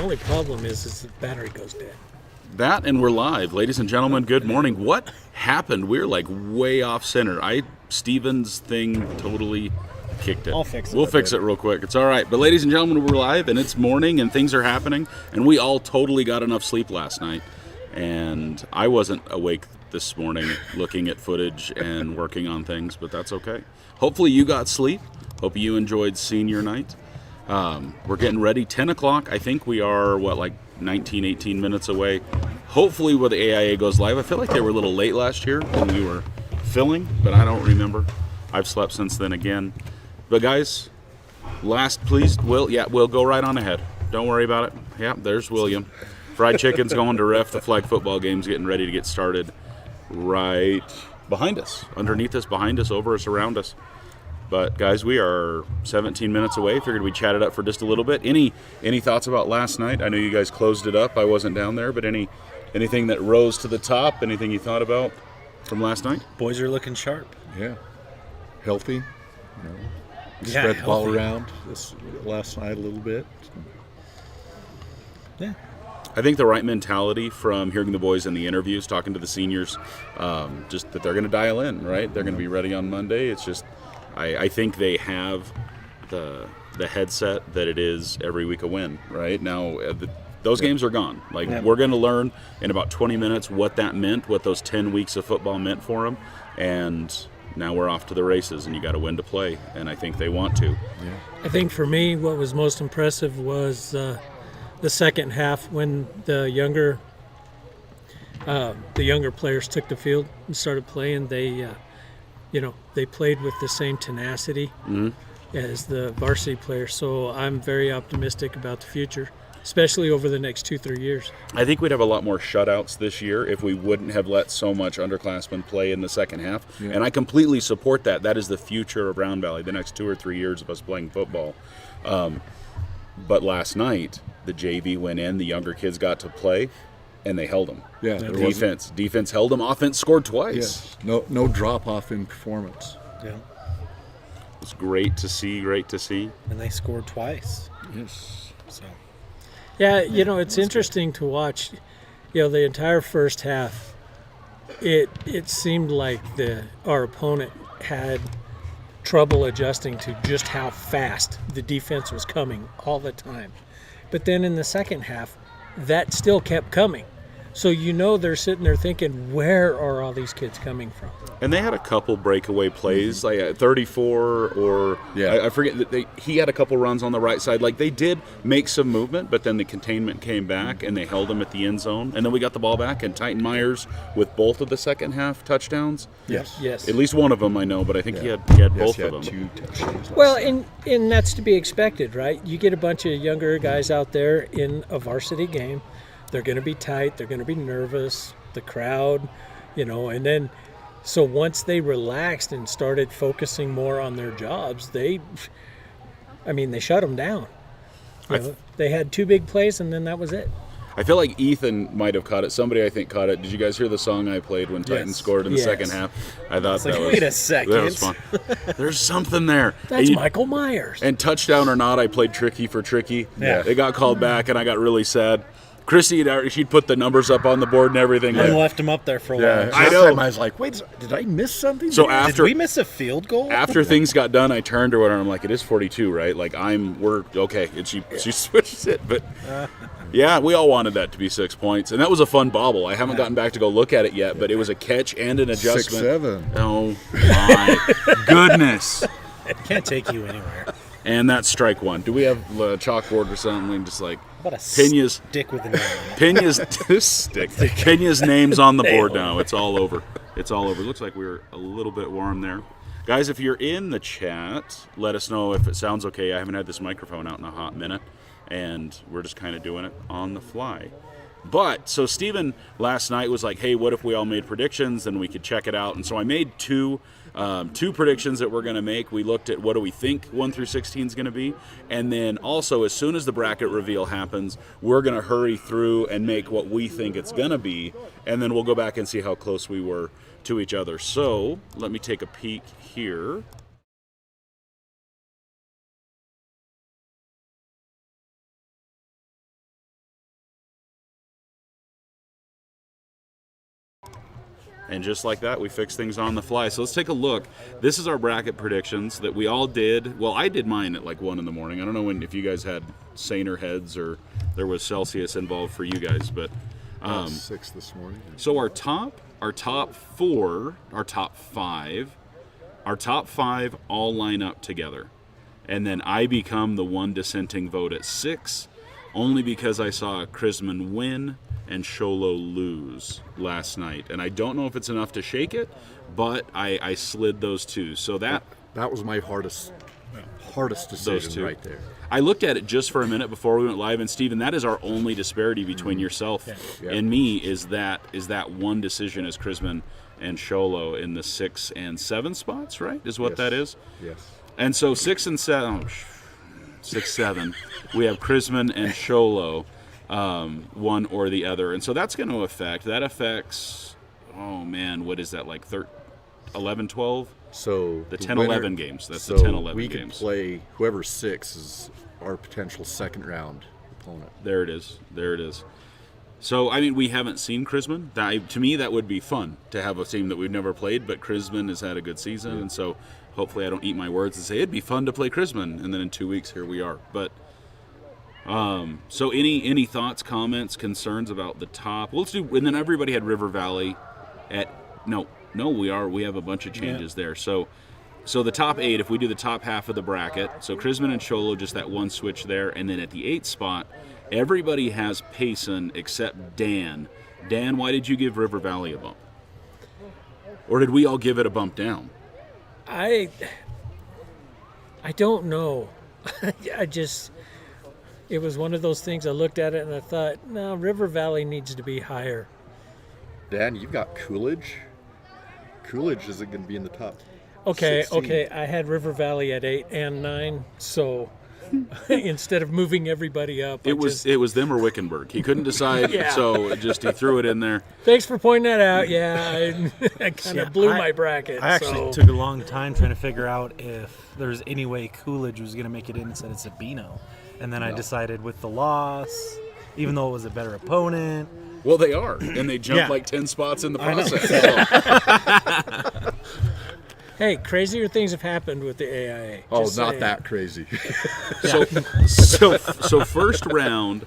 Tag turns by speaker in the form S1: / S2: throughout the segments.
S1: only problem is the battery goes dead.
S2: That, and we're live. Ladies and gentlemen, good morning. What happened? We're like way off center. Steven's thing totally kicked it.
S3: I'll fix it.
S2: We'll fix it real quick. It's all right. But ladies and gentlemen, we're live, and it's morning, and things are happening, and we all totally got enough sleep last night. And I wasn't awake this morning looking at footage and working on things, but that's okay. Hopefully you got sleep. Hope you enjoyed senior night. We're getting ready. 10 o'clock. I think we are, 19, 18 minutes away. Hopefully when the AIA goes live. I feel like they were a little late last year when we were filling, but I don't remember. I've slept since then again. But guys, we'll go right on ahead. Don't worry about it. Yeah, there's William. Fried Chicken's going to ref. The flag football game's getting ready to get started right behind us, underneath us, behind us, over us, around us. But guys, we are 17 minutes away. Figured we'd chat it up for just a little bit. Any thoughts about last night? I know you guys closed it up. I wasn't down there, but anything that rose to the top? Anything you thought about from last night?
S1: Boys are looking sharp.
S4: Yeah, healthy.
S1: Yeah,
S4: Spread the ball
S1: healthy.
S4: around last night a little bit.
S1: Yeah.
S2: I think the right mentality from hearing the boys in the interviews, talking to the seniors, just that they're going to dial in, right? They're going to be ready on Monday. It's just, I think they have the headset that it is every week a win, right? Now, those games are gone. We're going to learn in about 20 minutes what that meant, what those 10 weeks of football meant for them, and now we're off to the races, and you got to win to play, and I think they want to.
S4: Yeah.
S1: I think for me, what was most impressive was the second half when the younger players took the field and started playing. They played with the same tenacity as the varsity players. So I'm very optimistic about the future, especially over the next 2-3 years.
S2: I think we'd have a lot more shutouts this year if we wouldn't have let so much underclassmen play in the second half. Yeah. And I completely support that. That is the future of Round Valley, the next 2 or 3 years of us playing football. But last night, the JV went in, the younger kids got to play, and they held them.
S4: Yeah,
S2: Defense held them. Offense scored twice.
S4: Yes. No drop off in performance.
S1: Yeah.
S2: It's great to see.
S3: And they scored twice.
S4: Yes.
S3: So
S1: Yeah, it's interesting to watch. The entire first half, it seemed like our opponent had trouble adjusting to just how fast the defense was coming all the time. But then in the second half, that still kept coming. So they're sitting there thinking, where are all these kids coming from?
S2: And they had a couple breakaway plays, like at 34 or I forget that he had a couple runs on the right side. Like they did make some movement, but then the containment came back and they held him at the end zone. And then we got the ball back, and Titan Myers with both of the second half touchdowns.
S1: Yes.
S2: At least one of them I know, but I think he had both of them.
S4: 2 touchdowns.
S1: Well, and that's to be expected, right? You get a bunch of younger guys out there in a varsity game. They're going to be tight. They're going to be nervous. The crowd, and then so once they relaxed and started focusing more on their jobs, they shut them down. They had 2 big plays, and then that was it.
S2: I feel like Ethan might have caught it. Somebody, I think, caught it. Did you guys hear the song I played when Titans scored in the second half? I thought that was...
S3: Wait a second.
S2: That was fun. There's something there.
S1: That's Michael Myers.
S2: And touchdown or not, I played Tricky for Tricky.
S3: Yeah.
S2: It got called back, and I got really sad. Chrissy, she'd put the numbers up on the board and everything.
S3: I left him up there for a while.
S4: Yeah,
S2: I know.
S4: I was like, wait, did I miss something?
S2: So
S3: Did we miss a field goal?
S2: after things got done, I turned to her and I'm like, it is 42, right? Like we're okay. And she switches it, but yeah, we all wanted that to be 6 points, and that was a fun bobble. I haven't gotten back to go look at it yet, but it was a catch and an adjustment.
S4: 6-7.
S2: Oh my goodness!
S3: Can't take you anywhere.
S2: And that's strike one. Do we have a chalkboard or something? Just like
S3: What a
S2: Pena's
S3: stick with a nail.
S2: Pena's name's on the board now. It's all over. It looks like we're a little bit warm there. Guys, if you're in the chat, let us know if it sounds okay. I haven't had this microphone out in a hot minute, and we're just kind of doing it on the fly. But, so Steven last night was like, hey, what if we all made predictions and we could check it out? And so I made two predictions that we're going to make. We looked at what do we think 1 through 16 is going to be. And then also, as soon as the bracket reveal happens, we're going to hurry through and make what we think it's going to be. And then we'll go back and see how close we were to each other. So let me take a peek here. And just like that, we fix things on the fly. So let's take a look. This is our bracket predictions that we all did. Well, I did mine at like 1 in the morning. I don't know if you guys had saner heads or there was Celsius involved for you guys, but
S4: 6 this morning.
S2: so our top 4, our top 5 all line up together. And then I become the one dissenting vote at 6, only because I saw Chrisman win and Sholo lose last night. And I don't know if it's enough to shake it, but I slid those two. So that
S4: was my hardest
S2: those
S4: decision
S2: two
S4: right there.
S2: I looked at it just for a minute before we went live, and Steven, that is our only disparity between yourself
S4: Yeah.
S2: and me is that one decision as Chrisman and Sholo in the 6 and 7 spots, right? Is what
S4: Yes.
S2: that is?
S4: Yes.
S2: And so 6 and 7, 6, 7, we have Chrisman and Sholo, one or the other. And so that's going to affects, oh man, what is that, like 11, 12?
S4: So
S2: The
S4: the
S2: 10,
S4: winner-
S2: 11 games. That's
S4: so
S2: the 10, 11
S4: we
S2: games.
S4: could play whoever's 6 is our potential second round opponent.
S2: There it is. So, I mean, we haven't seen Chrisman. To me, that would be fun to have a team that we've never played, but Chrisman has had a good season, and so hopefully I don't eat my words and say it'd be fun to play Chrisman, and then in 2 weeks, here we are. But, so any thoughts, comments, concerns about the top? Well, let's do, and then everybody had River Valley at, no, we have a bunch of changes there. So the top 8, if we do the top half of the bracket, so Chrisman and Sholo, just that one switch there, and then at the 8th spot, everybody has Payson except Dan. Dan, why did you give River Valley a bump? Or did we all give it a bump down?
S1: I don't know. It was one of those things. I looked at it and I thought, no, River Valley needs to be higher.
S4: Dan, you've got Coolidge. Coolidge isn't going to be in the top.
S1: Okay,
S4: 16.
S1: I had River Valley at 8 and 9, so instead of moving everybody up,
S2: It was them or Wickenburg. He couldn't decide,
S1: Yeah.
S2: so he threw it in there.
S1: Thanks for pointing that out. Yeah, I kind of
S5: Yeah,
S1: blew my bracket.
S5: I actually
S1: so.
S5: took a long time trying to figure out if there's any way Coolidge was going to make it in instead of Sabino. And then I decided with the loss, even though it was a better opponent.
S2: Well, they are, and they jumped
S5: Yeah.
S2: like 10 spots in the
S5: I know.
S2: process.
S1: Hey, crazier things have happened with the AIA.
S4: Oh,
S1: Just
S4: not
S1: saying.
S4: that crazy.
S2: So first round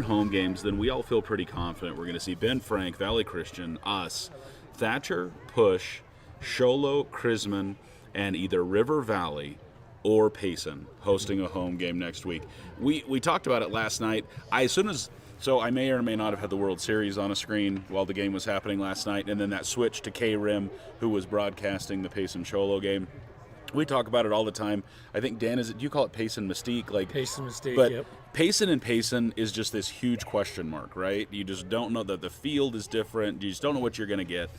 S2: home games, then we all feel pretty confident we're going to see Ben Frank, Valley Christian, us, Thatcher, Push, Sholo, Chrisman, and either River Valley or Payson hosting a home game next week. We talked about it last night. So I may or may not have had the World Series on a screen while the game was happening last night, and then that switch to K-Rim, who was broadcasting the Payson Sholo game. We talk about it all the time. I think, Dan, do you call it Payson Mystique? Like
S1: Payson Mystique,
S2: But
S1: yep.
S2: Payson is just this huge question mark, right? You just don't know that the field is different. You just don't know what you're going to get.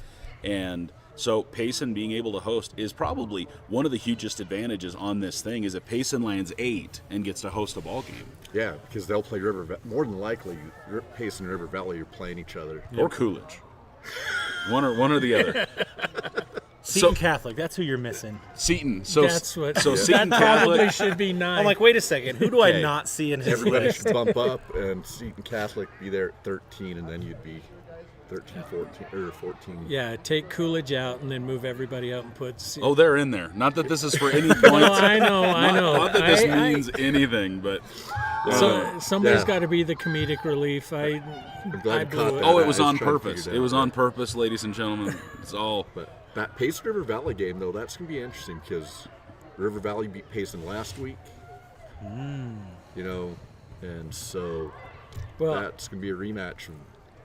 S2: And so Payson being able to host is probably one of the hugest advantages on this thing is that Payson lands 8 and gets to host a ball game.
S4: Yeah, because they'll play more than likely, Payson and River Valley are playing each other.
S2: Or Coolidge. One or the other.
S5: Seton Catholic, that's who you're missing.
S2: Seton. So
S1: That's what.
S2: Seton
S1: that probably
S2: Catholic.
S1: should be 9.
S5: I'm like, wait a second, who do
S2: Okay.
S5: I not see in his
S4: Everybody
S5: list?
S4: should bump up, and Seton Catholic be there at 13, and then you'd be 13, 14, or 14.
S1: Yeah, take Coolidge out and then move everybody up and put.
S2: Oh, they're in there. Not that this is for any points.
S1: No, I know.
S2: Not that this
S1: I-
S2: means anything, but
S1: So somebody's
S4: Yeah.
S1: got to be the comedic relief.
S4: I'm glad
S1: I
S4: you
S1: blew
S4: caught
S1: it.
S4: that.
S2: oh,
S4: I
S2: it was
S4: was
S2: on
S4: trying to
S2: purpose.
S4: figure
S2: It was
S4: that out.
S2: on purpose, ladies and gentlemen. It's all.
S4: But that Payson River Valley game, though, that's going to be interesting because River Valley beat Payson last week. You know, and so
S1: Well,
S4: that's going to be a rematch.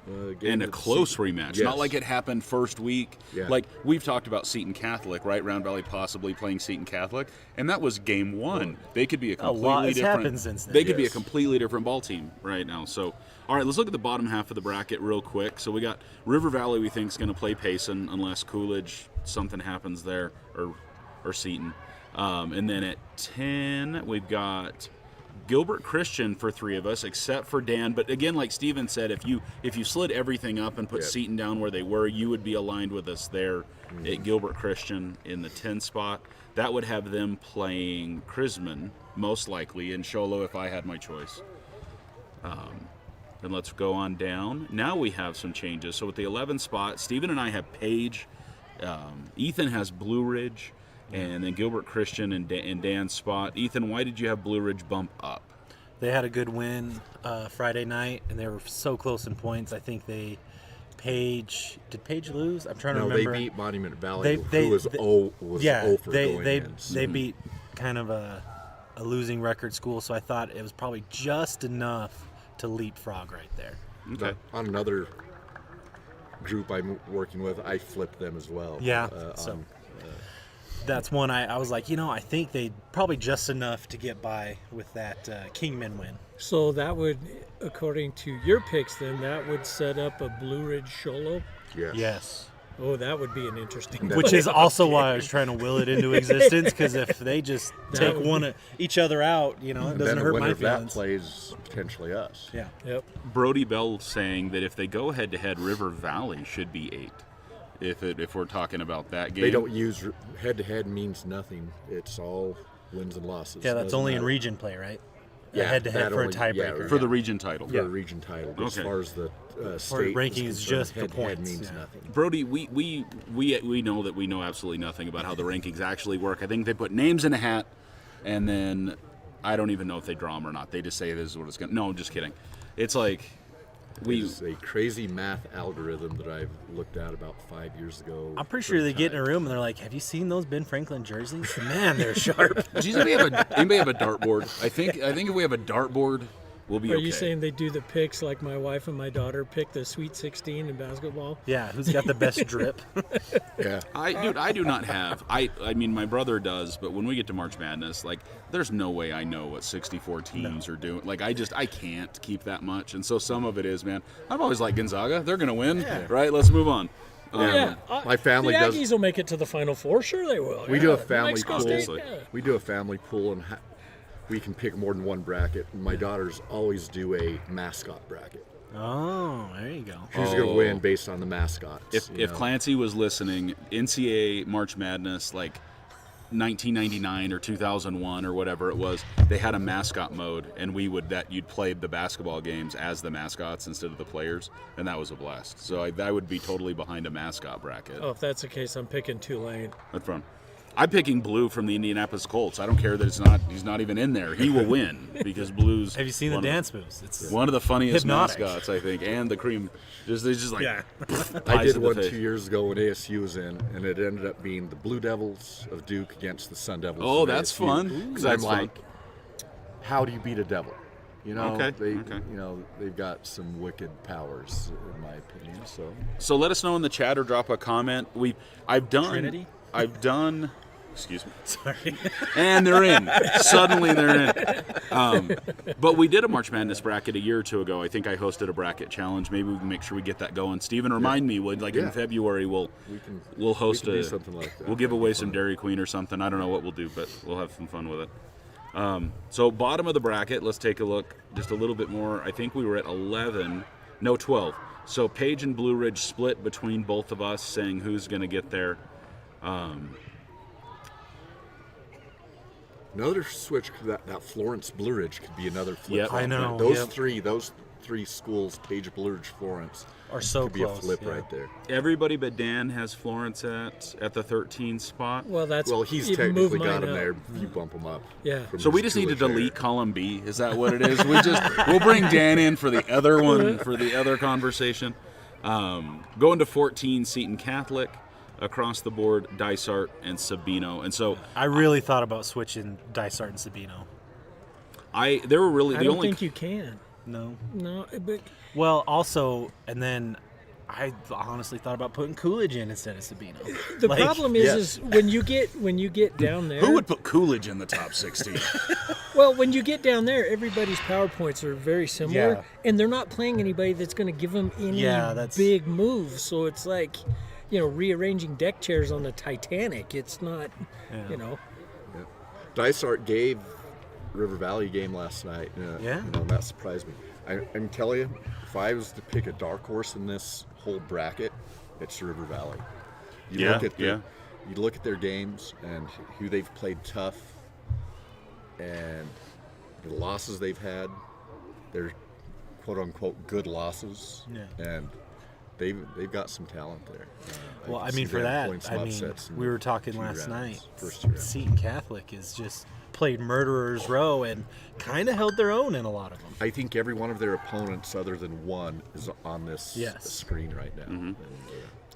S4: Game
S2: And a
S4: of the
S2: close
S4: season.
S2: rematch.
S4: Yes.
S2: Not like it happened first week.
S4: Yeah.
S2: Like we've talked about Seton Catholic, right? Round Valley possibly playing Seton Catholic, and that was game 1. They could be a completely
S5: lot has
S2: different.
S5: happened since then.
S2: They could be a
S4: Yes.
S2: completely different ball team right now. So, all right, let's look at the bottom half of the bracket real quick. So we got River Valley. We think is going to play Payson unless Coolidge something happens there or Seton. And then at 10 we've got Gilbert Christian for 3 of us, except for Dan. But again, like Steven said, if you slid everything up and put
S4: Yeah.
S2: Seton down where they were, you would be aligned with us there at Gilbert Christian in the 10 spot. That would have them playing Chrisman, most likely, and Sholo if I had my choice. And let's go on down. Now we have some changes. So with the 11 spot, Stephen and I have Page. Ethan has Blue Ridge. And then Gilbert Christian in Dan's spot. Ethan, why did you have Blue Ridge bump up?
S5: They had a good win Friday night, and they were so close in points. I think did Page lose? I'm trying to
S4: No,
S5: remember.
S4: they beat Monument Valley,
S5: They-
S4: who was
S5: they-
S4: 0 for going
S5: they
S4: in.
S5: they beat kind of a losing record school, so I thought it was probably just enough to leapfrog right there.
S2: Okay.
S4: On another group I'm working with, I flipped them as well.
S5: Yeah, so that's one I was like, I think they probably just enough to get by with that Kingman win.
S1: So that would, according to your picks, then that would set up a Blue Ridge Sholo.
S4: Yes.
S1: Oh, that would be an interesting.
S5: Which is
S1: playoff
S5: also
S1: game.
S5: why I was trying to will it into existence, because if they just take each other out, it
S4: And
S5: doesn't
S4: then the
S5: hurt
S4: winner
S5: my
S4: of that
S5: feelings.
S4: plays potentially us.
S5: Yeah.
S1: Yep.
S2: Brody Bell saying that if they go head to head, River Valley should be 8. If we're talking about that game.
S4: They don't use head-to-head means nothing. It's all wins and losses.
S5: Yeah, that's
S4: Doesn't
S5: only in
S4: matter.
S5: region play, right?
S4: Yeah,
S5: Head to head
S4: that
S5: for a
S4: only-
S5: tiebreaker.
S4: yeah,
S2: for the region title.
S4: For a region title. But As
S2: Okay.
S4: far as the state
S5: ranking is
S4: concerned,
S5: just for
S4: head-to-head
S5: points,
S4: means
S5: yeah.
S4: nothing.
S2: Brody, we know that we know absolutely nothing about how the rankings actually work. I think they put names in a hat, and then I don't even know if they draw them or not. They just say this is what it's going to... No, I'm just kidding. It's like...
S4: It's a crazy math algorithm that I've looked at about 5 years ago.
S5: I'm pretty sure they get in a room and they're like, "Have you seen those Ben Franklin jerseys? Man, they're sharp."
S2: Geez, anybody have a dartboard? I think if we have a dartboard, we'll be
S1: Are
S2: okay.
S1: you saying they do the picks like my wife and my daughter pick the Sweet 16 in basketball?
S5: Yeah, who's got the best drip?
S4: Yeah.
S2: I do not have. I mean, my brother does, but when we get to March Madness, like, there's no way I know what 64 teams are doing. Like, I can't keep that much. And so some of it is, man, I've always liked Gonzaga. They're going to win, right? Let's move on.
S4: My family
S1: the
S4: does-
S1: Aggies will make it to the Final Four. Sure, they will.
S4: We
S1: yeah.
S4: do a family
S1: Mexico
S4: pool.
S1: State,
S2: Obviously.
S1: yeah.
S4: We do a family pool, and we can pick more than one bracket. My daughters always do a mascot bracket.
S5: Oh, there you go.
S4: Who's going to win based on the mascots?
S2: If Clancy was listening, NCAA March Madness, like 1999 or 2001 or whatever it was, they had a mascot mode, and you'd play the basketball games as the mascots instead of the players, and that was a blast. So I would be totally behind a mascot bracket.
S1: Oh, if that's the case, I'm picking Tulane.
S2: That's fun. I'm picking Blue from the Indianapolis Colts. I don't care that he's not even in there. He will win because Blue's.
S5: Have you seen the
S2: one of
S5: dance moves? It's
S2: One of the funniest
S5: Hypnotic.
S2: mascots, I think, and the cream. They just like
S5: Yeah.
S4: I
S2: pies
S4: did
S2: to the
S4: one
S2: face.
S4: 2 years ago when ASU was in, and it ended up being the Blue Devils of Duke against the Sun Devils.
S2: Oh,
S4: of
S2: that's
S4: ASU.
S2: fun.
S4: 'Cause
S2: That's
S4: I'm
S2: fun.
S4: like, how do you beat a devil?
S2: Okay,
S4: They,
S2: okay.
S4: they've got some wicked powers, in my opinion.
S2: So let us know in the chat or drop a comment. I've done.
S5: Trinity?
S2: I've done. Excuse me.
S5: Sorry.
S2: And they're in. Suddenly they're in. But we did a March Madness bracket a year or two ago. I think I hosted a bracket challenge. Maybe we can make sure we get that going. Steven, remind me. In
S4: Yeah.
S2: February we'll
S4: We
S2: host
S4: can do something like that.
S2: We'll give
S4: That'd
S2: away
S4: be
S2: some
S4: fun.
S2: Dairy Queen or something. I don't know what we'll do, but we'll have some fun with it. So bottom of the bracket. Let's take a look. Just a little bit more. I think we were at 11. No, 12. So Page and Blue Ridge split between both of us, saying who's going to get there.
S4: Another switch, that Florence Blue Ridge could be another flip.
S2: Yep.
S5: I know,
S4: Those
S5: yep.
S4: three schools, Page, Blue Ridge, Florence,
S5: Are so
S4: could be
S5: close.
S4: a flip
S5: yeah.
S4: right there.
S2: Everybody but Dan has Florence at the 13 spot.
S1: Well, that's
S4: Well, he's
S1: you move
S4: technically got
S1: mine
S4: him
S1: up.
S4: there. If you bump him up.
S1: Yeah.
S4: from
S2: So we
S4: his
S2: just need to
S4: Jewish
S2: delete
S4: hair.
S2: column B. Is that what it is? We'll bring Dan in for the other one, for the other conversation. Going to 14, Seton Catholic. Across the board, Dysart and Sabino. And so
S5: I really thought about switching Dysart and Sabino.
S2: they were really
S1: I
S2: the
S1: don't
S2: only
S1: think you can.
S5: No.
S1: No, but
S5: Well, also, and then I honestly thought about putting Coolidge in instead of Sabino.
S1: the
S5: Like,
S1: problem is,
S4: yes.
S1: is when you get down there.
S2: Who would put Coolidge in the top 16?
S1: Well, when you get down there, everybody's PowerPoints are very similar,
S5: Yeah.
S1: and they're not playing anybody that's going to give them any
S5: Yeah, that's-
S1: big moves. So it's like, rearranging deck chairs on the Titanic. It's not,
S4: Dysart gave River Valley a game last night.
S5: Yeah.
S4: And that surprised me. I'm telling you, if I was to pick a dark horse in this whole bracket, it's River Valley. You look at their games and who they've played tough, and the losses they've had. They're quote unquote good losses.
S5: Yeah.
S4: And they've got some talent there.
S5: Well,
S4: can
S5: I
S4: see
S5: mean, for
S4: them
S5: that,
S4: pulling some upsets in
S5: we were talking
S4: 2
S5: last
S4: rounds,
S5: night.
S4: first 2 rounds.
S5: Seton Catholic is just played murderers row and kind of held their own in a lot of them.
S4: I think every one of their opponents, other than one, is on this
S5: Yes.
S4: screen right now. And,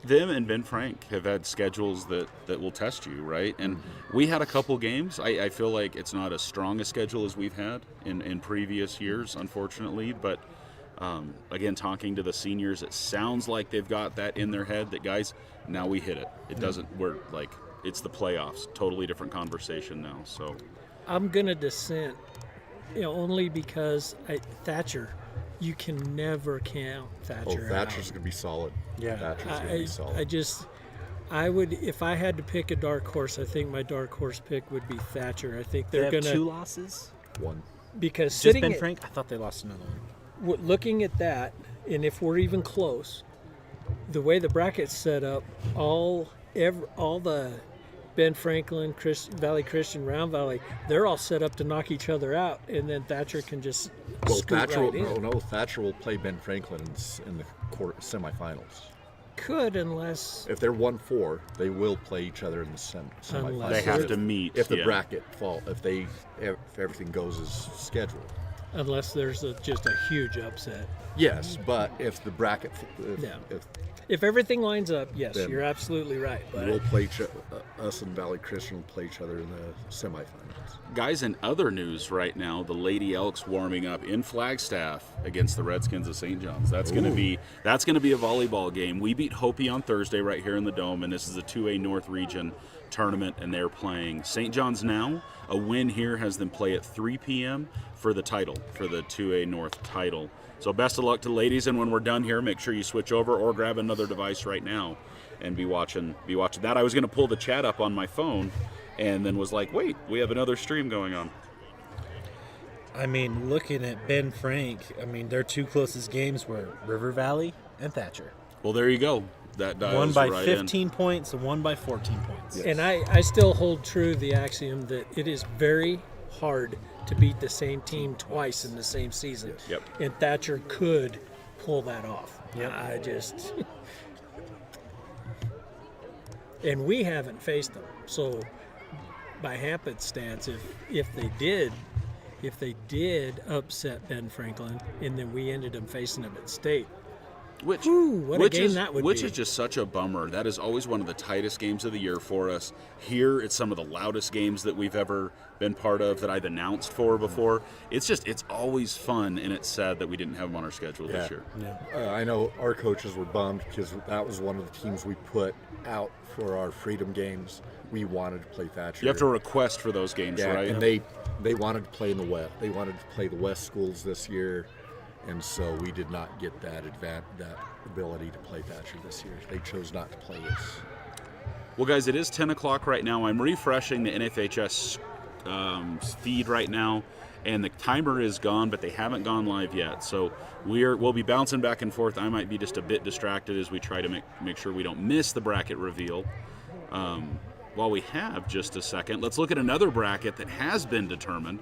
S2: Them and Ben Frank have had schedules that will test you, right? And we had a couple games. I feel like it's not as strong a schedule as we've had in previous years, unfortunately. But again, talking to the seniors, it sounds like they've got that in their head that, guys, now we hit it. It doesn't, we're like, it's the playoffs. Totally different conversation now. So
S1: I'm gonna dissent, only because Thatcher. You can never count Thatcher
S4: Thatcher's
S1: out.
S4: going to be solid.
S5: Yeah.
S4: Thatcher's going to be solid.
S1: I would, if I had to pick a dark horse, I think my dark horse pick would be Thatcher. I think
S5: They
S1: they're
S5: have
S1: gonna
S5: 2 losses.
S4: One.
S1: because
S5: Just
S1: sitting
S5: Ben
S1: at-
S5: Frank. I thought they lost another one.
S1: looking at that, and if we're even close, the way the bracket's set up, all the Ben Franklin, Valley Christian, Round Valley, they're all set up to knock each other out, and then Thatcher can just scoot
S4: Thatcher
S1: right in.
S4: no, Thatcher will play Ben Franklin in the semifinals.
S1: Could, unless
S4: If they're 1-4, they will play each other in the semifinals.
S1: Unless
S2: they have
S1: If-
S2: to meet.
S4: If the
S2: yeah.
S4: bracket fall, if everything goes as scheduled.
S1: there's just a huge upset.
S4: Yes, but if the bracket,
S1: Yeah.
S4: if
S1: If everything lines up, yes,
S4: Then-
S1: you're absolutely right.
S4: we'll
S1: But
S4: play us and Valley Christian will play each other in the semifinals.
S2: Guys, in other news right now, the Lady Elks warming up in Flagstaff against the Redskins of St. John's. That's going to be a volleyball game. We beat Hopi on Thursday right here in the Dome, and this is a 2A North Region tournament, and they're playing St. John's now. A win here has them play at 3 p.m. for the title, for the 2A North title. So best of luck to the ladies, and when we're done here, make sure you switch over or grab another device right now and be watching that. I was going to pull the chat up on my phone and then was like, wait, we have another stream going on.
S5: I mean, looking at Ben Frank, their 2 closest games were River Valley and Thatcher.
S2: Well, there you go. That dials
S5: One by
S2: right
S5: 15 points and one by 14 points.
S1: and I still hold true the axiom that it is very hard to beat the same team twice in the same season.
S2: Yep.
S1: And Thatcher could pull that off.
S5: Yep.
S1: I just and we haven't faced them. So by happenstance, if they did upset Ben Franklin and then we ended up facing them at state,
S2: Which,
S1: what a
S2: which
S1: game
S2: is,
S1: that would
S2: which
S1: be.
S2: is just such a bummer. That is always one of the tightest games of the year for us. Here, it's some of the loudest games that we've ever been part of that I've announced for before. It's always fun, and it's sad that we didn't have them on our schedule this year.
S4: I know our coaches were bummed because that was one of the teams we put out for our Freedom Games. We wanted to play Thatcher.
S2: You have to request for those games,
S4: Yeah,
S2: right?
S4: and they wanted to play in the West. They wanted to play the West schools this year, and so we did not get that ability to play Thatcher this year. They chose not to play us.
S2: Well, guys, it is 10 o'clock right now. I'm refreshing the NFHS feed right now, and the timer is gone, but they haven't gone live yet. So we'll be bouncing back and forth. I might be just a bit distracted as we try to make sure we don't miss the bracket reveal. While we have just a second, let's look at another bracket that has been determined.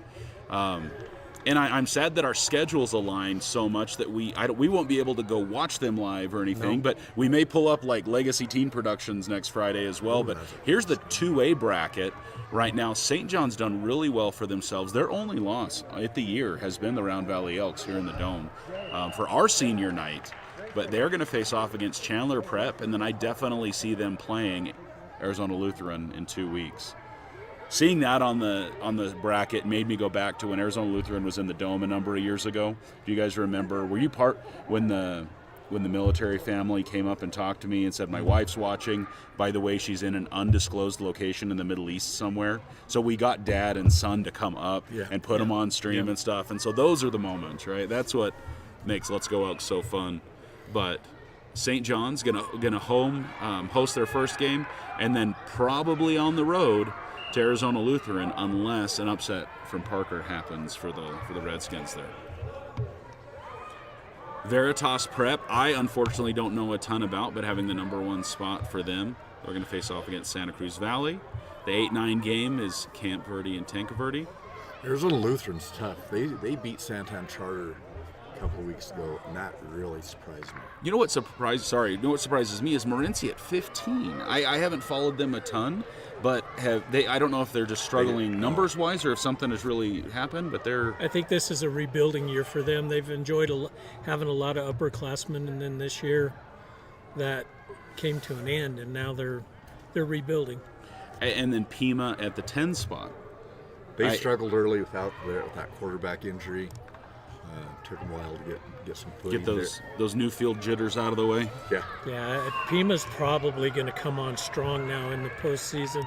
S2: And I'm sad that our schedules align so much that we won't be able to go watch them live or anything, but we may pull up like Legacy Teen Productions next Friday as well. But here's the 2A bracket right now. St. John's done really well for themselves. Their only loss at the year has been the Round Valley Elks here in the Dome for our senior night. But they're going to face off against Chandler Prep, and then I definitely see them playing Arizona Lutheran in 2 weeks. Seeing that on the bracket made me go back to when Arizona Lutheran was in the Dome a number of years ago. Do you guys remember? Were you part when the military family came up and talked to me and said, my wife's watching, by the way, she's in an undisclosed location in the Middle East somewhere. So we got dad and son to come up and put them on stream and stuff. And so those are the moments, right? That's what makes Let's Go Elks so fun. But St. John's gonna host their first game, and then probably on the road to Arizona Lutheran, unless an upset from Parker happens for the Redskins there. Veritas Prep, I unfortunately don't know a ton about, but having the number 1 spot for them, they're going to face off against Santa Cruz Valley. The 8-9 game is Camp Verde and Tanque Verde.
S4: Arizona Lutheran's tough. They beat Santan Charter a couple of weeks ago, and that really surprised me.
S2: You know what surprises me is Morenci at 15. I haven't followed them a ton, but I don't know if they're just struggling numbers wise or if something has really happened, but they're.
S1: I think this is a rebuilding year for them. They've enjoyed having a lot of upperclassmen, and then this year that came to an end, and now they're rebuilding.
S2: And then Pima at the 10 spot.
S4: They struggled early with that quarterback injury. Took them a while to get some footing.
S2: Get those new field jitters out of the way.
S4: Yeah.
S1: Yeah, Pima's probably going to come on strong now in the postseason.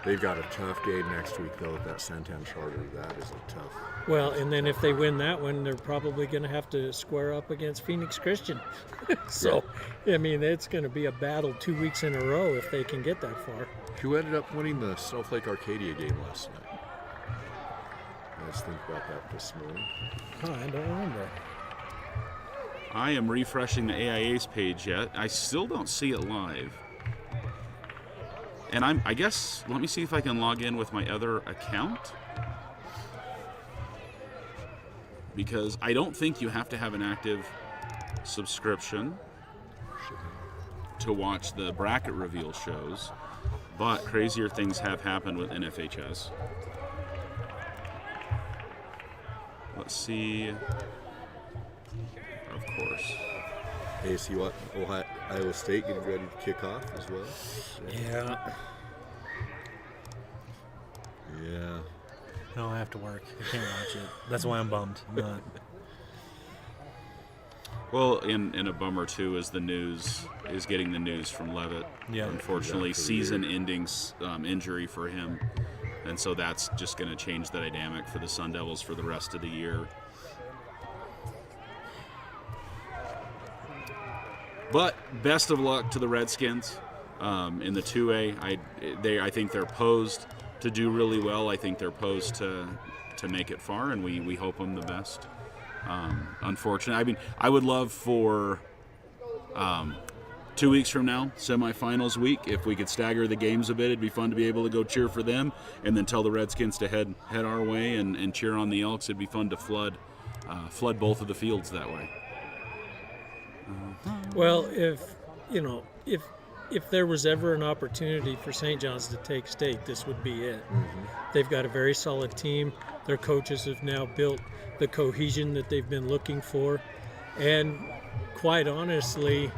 S4: They've got a tough game next week, though, with that Santan Charter. That is a tough.
S1: Well, and then if they win that one, they're probably going to have to square up against Phoenix Christian. So, I mean, it's going to be a battle 2 weeks in a row if they can get that far.
S4: Who ended up winning the Snowflake Arcadia game last night? Let's think about that this morning.
S5: Huh, I don't remember.
S2: I am refreshing the AIA's page yet. I still don't see it live. And I guess, let me see if I can log in with my other account. Because I don't think you have to have an active subscription to watch the bracket reveal shows. But crazier things have happened with NFHS. Let's see. Of course.
S4: Hey, see what? Iowa State getting ready to kick off as well.
S5: Yeah.
S4: Yeah.
S5: No, I have to work. I can't watch it. That's why I'm bummed. I'm not.
S2: Well, in a bummer too is the news is getting the news from Levitt.
S5: Yeah.
S2: Unfortunately, season-ending injury for him, and so that's just going to change the dynamic for the Sun Devils for the rest of the year. But best of luck to the Redskins in the 2A. I think they're posed to do really well. I think they're posed to make it far, and we hope them the best. Unfortunately, I mean, I would love for 2 weeks from now, semifinals week, if we could stagger the games a bit. It'd be fun to be able to go cheer for them, and then tell the Redskins to head our way and cheer on the Elks. It'd be fun to flood both of the fields that way.
S1: Well, if there was ever an opportunity for St. John's to take state, this would be it. Mm-hmm. They've got a very solid team. Their coaches have now built the cohesion that they've been looking for. And quite honestly,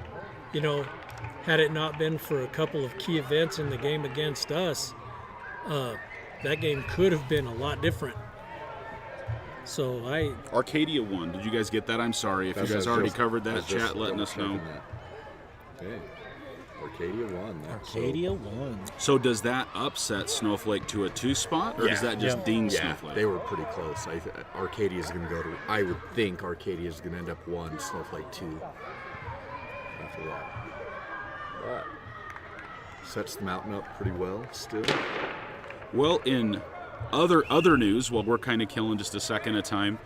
S1: had it not been for a couple of key events in the game against us, that game could have been a lot different. So
S2: Arcadia won. Did you guys get that? I'm sorry if you guys already covered that. Chat letting us know.
S4: Okay. Arcadia won.
S5: Arcadia won.
S2: So does that upset Snowflake to a 2 spot, or does that just ding Snowflake?
S4: They were pretty close. Arcadia is going to go to. I would think Arcadia is going to end up 1, Snowflake 2. After that, but sets the mountain up pretty well still.
S2: Well, in other news, while we're kind of killing just a second at a time,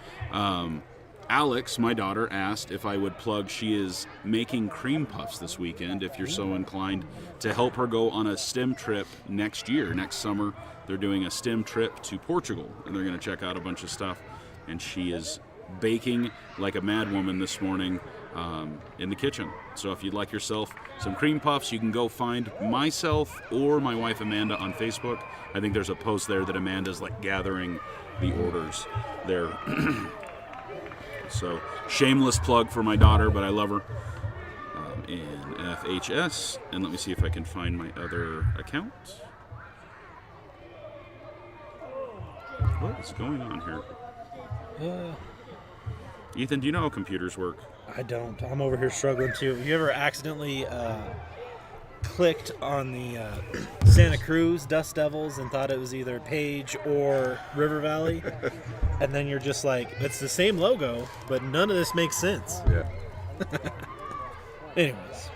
S2: Alex, my daughter, asked if I would plug she is making cream puffs this weekend, if you're so inclined, to help her go on a STEM trip next summer. They're doing a STEM trip to Portugal, and they're going to check out a bunch of stuff. And she is baking like a madwoman this morning in the kitchen. So if you'd like yourself some cream puffs, you can go find myself or my wife Amanda on Facebook. I think there's a post there that Amanda's gathering the orders there. So, shameless plug for my daughter, but I love her. In FHS, and let me see if I can find my other account. What is going on here? Ethan, do you know how computers work?
S5: I don't. I'm over here struggling too. Have you ever accidentally clicked on the Santa Cruz Dust Devils and thought it was either Page or River Valley? And then you're just like, it's the same logo, but none of this makes sense.
S4: Yeah.
S5: Anyways.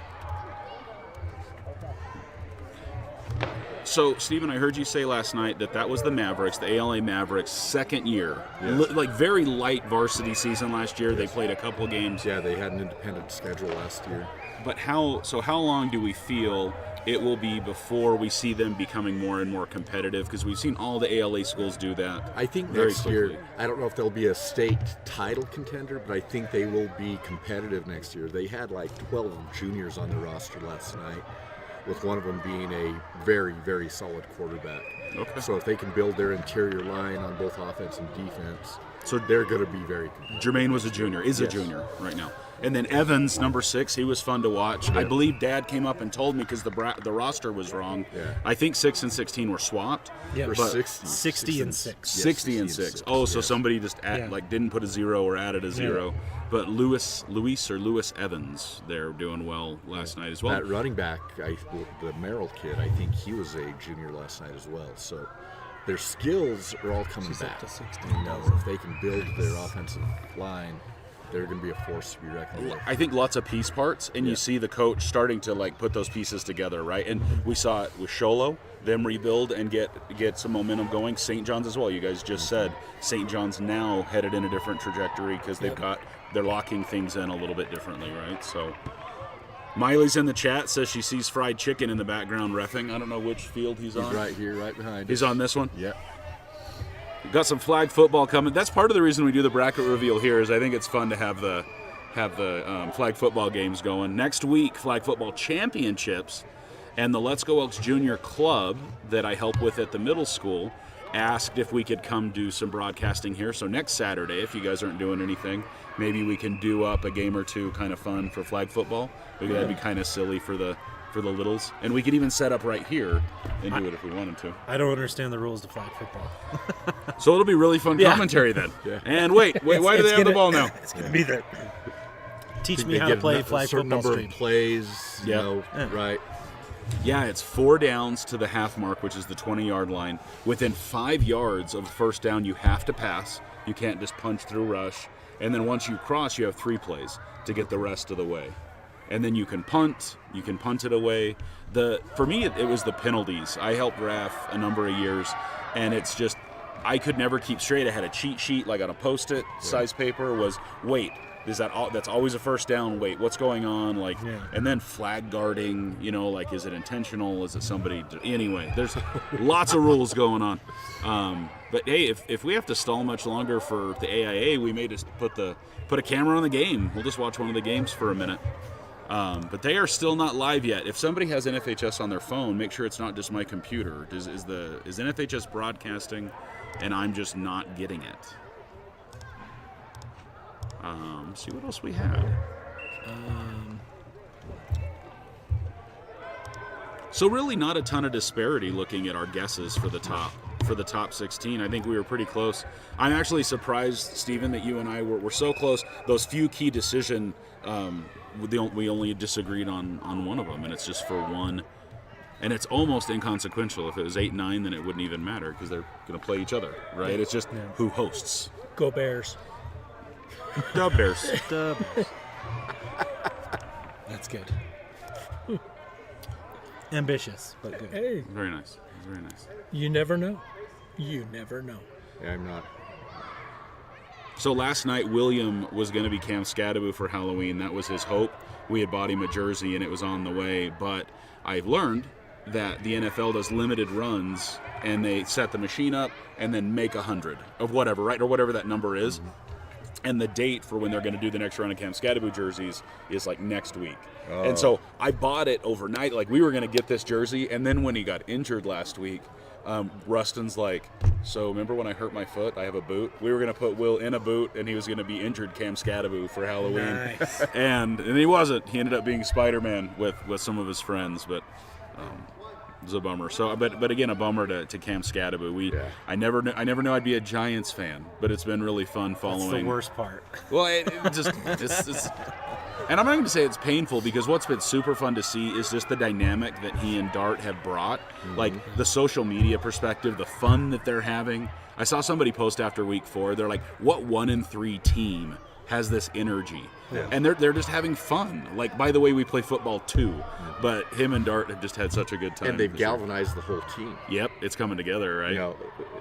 S2: So, Stephen, I heard you say last night that was the Mavericks, the ALA Mavericks' second year. Yes. Very light varsity season last year. Yes. They played a couple games.
S4: Yeah, they had an independent schedule last year.
S2: But how long do we feel it will be before we see them becoming more and more competitive? Because we've seen all the ALA schools do that.
S4: I think
S2: very
S4: next year,
S2: quickly.
S4: I don't know if they'll be a state title contender, but I think they will be competitive next year. They had like 12 juniors on the roster last night, with one of them being a very, very solid quarterback.
S2: Okay.
S4: So if they can build their interior line on both offense and defense,
S2: So
S4: they're going to be very competitive.
S2: Jermaine was a junior, is a
S4: Yes.
S2: junior right now. And then Evans, number 6, he was fun to watch. I believe Dad came up and told me because the roster was wrong.
S4: Yeah.
S2: I think 6 and 16 were swapped.
S5: Yeah,
S4: Or
S2: but
S5: 60 and 6.
S2: 60 and 6. Oh, so somebody just
S5: Yeah.
S2: didn't put a 0 or added a 0. But Lewis Evans, they're doing well last night as well.
S4: That running back, the Merrill kid, I think he was a junior last night as well. So their skills are all coming back. You know, if they can build their offensive line, they're going to be a force to be reckoned with.
S2: I think lots of piece parts, and you see the coach starting to put those pieces together, right? And we saw it with Sholo, them rebuild and get some momentum going. St. John's as well. You guys just said St. John's now headed in a different trajectory because they're locking things in a little bit differently, right? So Miley's in the chat, says she sees fried chicken in the background reffing. I don't know which field he's on.
S4: He's right here, right behind
S2: He's
S4: us.
S2: on this one.
S4: Yep.
S2: Got some flag football coming. That's part of the reason we do the bracket reveal here. Is I think it's fun to have the flag football games going next week. Flag football championships, and the Let's Go Elks Junior Club that I help with at the middle school asked if we could come do some broadcasting here. So next Saturday, if you guys aren't doing anything, maybe we can do up a game or two, kind of fun for flag football. Maybe that'd be kind of silly for the littles, and we could even set up right here and do it if we wanted to.
S5: I don't understand the rules to flag football.
S2: So it'll be really fun commentary then. And wait, why do they have the ball now?
S5: It's going to be there. Teach
S4: Think
S5: me
S4: they
S5: how to
S4: get
S5: play
S4: a
S5: flag
S4: certain
S5: football
S4: number
S5: stream.
S4: of plays, you
S2: Yeah.
S4: know, right?
S2: Yeah, it's 4 downs to the half mark, which is the 20-yard line. Within 5 yards of the first down, you have to pass. You can't just punch through rush. And then once you cross, you have 3 plays to get the rest of the way. And then you can punt. You can punt it away. For me, it was the penalties. I helped RAF a number of years, and it's just I could never keep straight. I had a cheat sheet like on a Post-it size paper. Was wait. Is that all? That's always a first down. Wait, what's going on? And then flag guarding. Is it intentional? Is it somebody? Anyway, there's lots of rules going on. But hey, if we have to stall much longer for the AIA, we may just put a camera on the game. We'll just watch one of the games for a minute. But they are still not live yet. If somebody has NFHS on their phone, make sure it's not just my computer. Is NFHS broadcasting, and I'm just not getting it? See what else we had. So really, not a ton of disparity looking at our guesses for the top 16. I think we were pretty close. I'm actually surprised, Stephen, that you and I were so close. Those few key decision, we only disagreed on one of them, and it's just for one. And it's almost inconsequential. If it was 8-9, then it wouldn't even matter because they're going to play each other, right? It's just who hosts.
S1: Go Bears.
S2: Dub Bears.
S5: That's good. Ambitious, but good.
S1: Hey,
S2: Very nice. Very nice.
S1: you never know. You never know.
S4: Yeah, I'm not.
S2: So last night, William was going to be Cam Scadaboo for Halloween. That was his hope. We had bought him a jersey, and it was on the way. But I've learned that the NFL does limited runs, and they set the machine up and then make 100 of whatever, right? Or whatever that number is. And the date for when they're going to do the next round of Cam Scadaboo jerseys is like next week. And so I bought it overnight. Like we were going to get this jersey. And then when he got injured last week, Rustin's like, so remember when I hurt my foot? I have a boot. We were going to put Will in a boot, and he was going to be injured Cam Scadaboo for Halloween.
S5: Nice.
S2: And he wasn't. He ended up being Spider-Man with some of his friends, but it was a bummer. So, but again, a bummer to Cam Scadaboo. I never knew I'd be a Giants fan, but it's been really fun following.
S5: That's the worst part.
S2: Well, it's and I'm not going to say it's painful because what's been super fun to see is just the dynamic that he and Dart have brought, like the social media perspective, the fun that they're having. I saw somebody post after week 4. They're like, "What 1-3 team has this energy?" And they're just having fun. Like, by the way, we play football too, but him and Dart have just had such a good time.
S4: And they've
S2: this year.
S4: galvanized the whole team.
S2: Yep, it's coming together, right?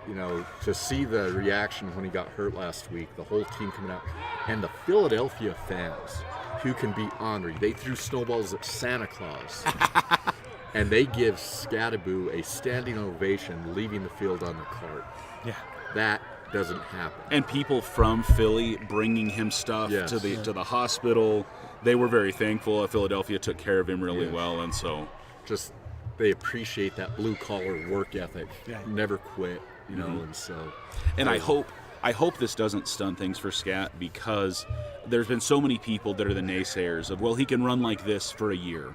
S4: you know, to see the reaction when he got hurt last week, the whole team coming out, and the Philadelphia fans who can be ornery. They threw snowballs at Santa Claus. And they give Scadaboo a standing ovation leaving the field on the cart.
S5: Yeah.
S4: That doesn't happen.
S2: And people from Philly bringing him stuff
S4: Yes.
S2: to the hospital. They were very thankful. Philadelphia took care of him really
S4: Yes.
S2: well, and so
S4: Just they appreciate that blue collar work ethic.
S5: Yeah.
S4: Never quit, you know, and so.
S2: And I hope this doesn't stun things for Scat, because there's been so many people that are the naysayers of, well, he can run like this for a year.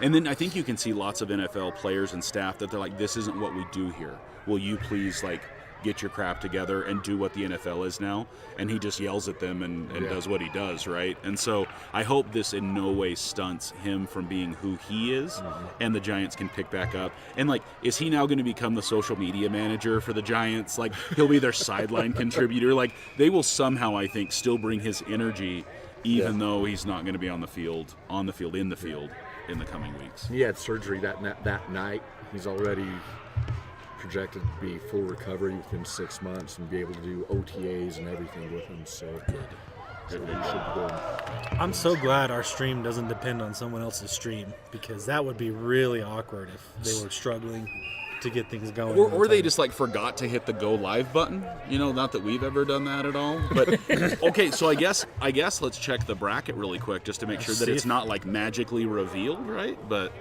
S2: And then I think you can see lots of NFL players and staff that they're like, this isn't what we do here. Will you please get your crap together and do what the NFL is now? And he just yells at them and does what he does, right? And so I hope this in no way stunts him from being who he is, and the Giants can pick back up. And is he now going to become the social media manager for the Giants? He'll be their sideline contributor. They will somehow, I think, still bring his energy, even though he's not going to be in the field in the coming weeks.
S4: He had surgery that night. He's already projected to be full recovery within 6 months and be able to do OTAs and everything with him. So he should be good.
S5: I'm so glad our stream doesn't depend on someone else's stream, because that would be really awkward if they were struggling to get things going.
S2: Or they just forgot to hit the go live button. Not that we've ever done that at all. But okay, so I guess let's check the bracket really quick just to make sure that it's not magically revealed, right? But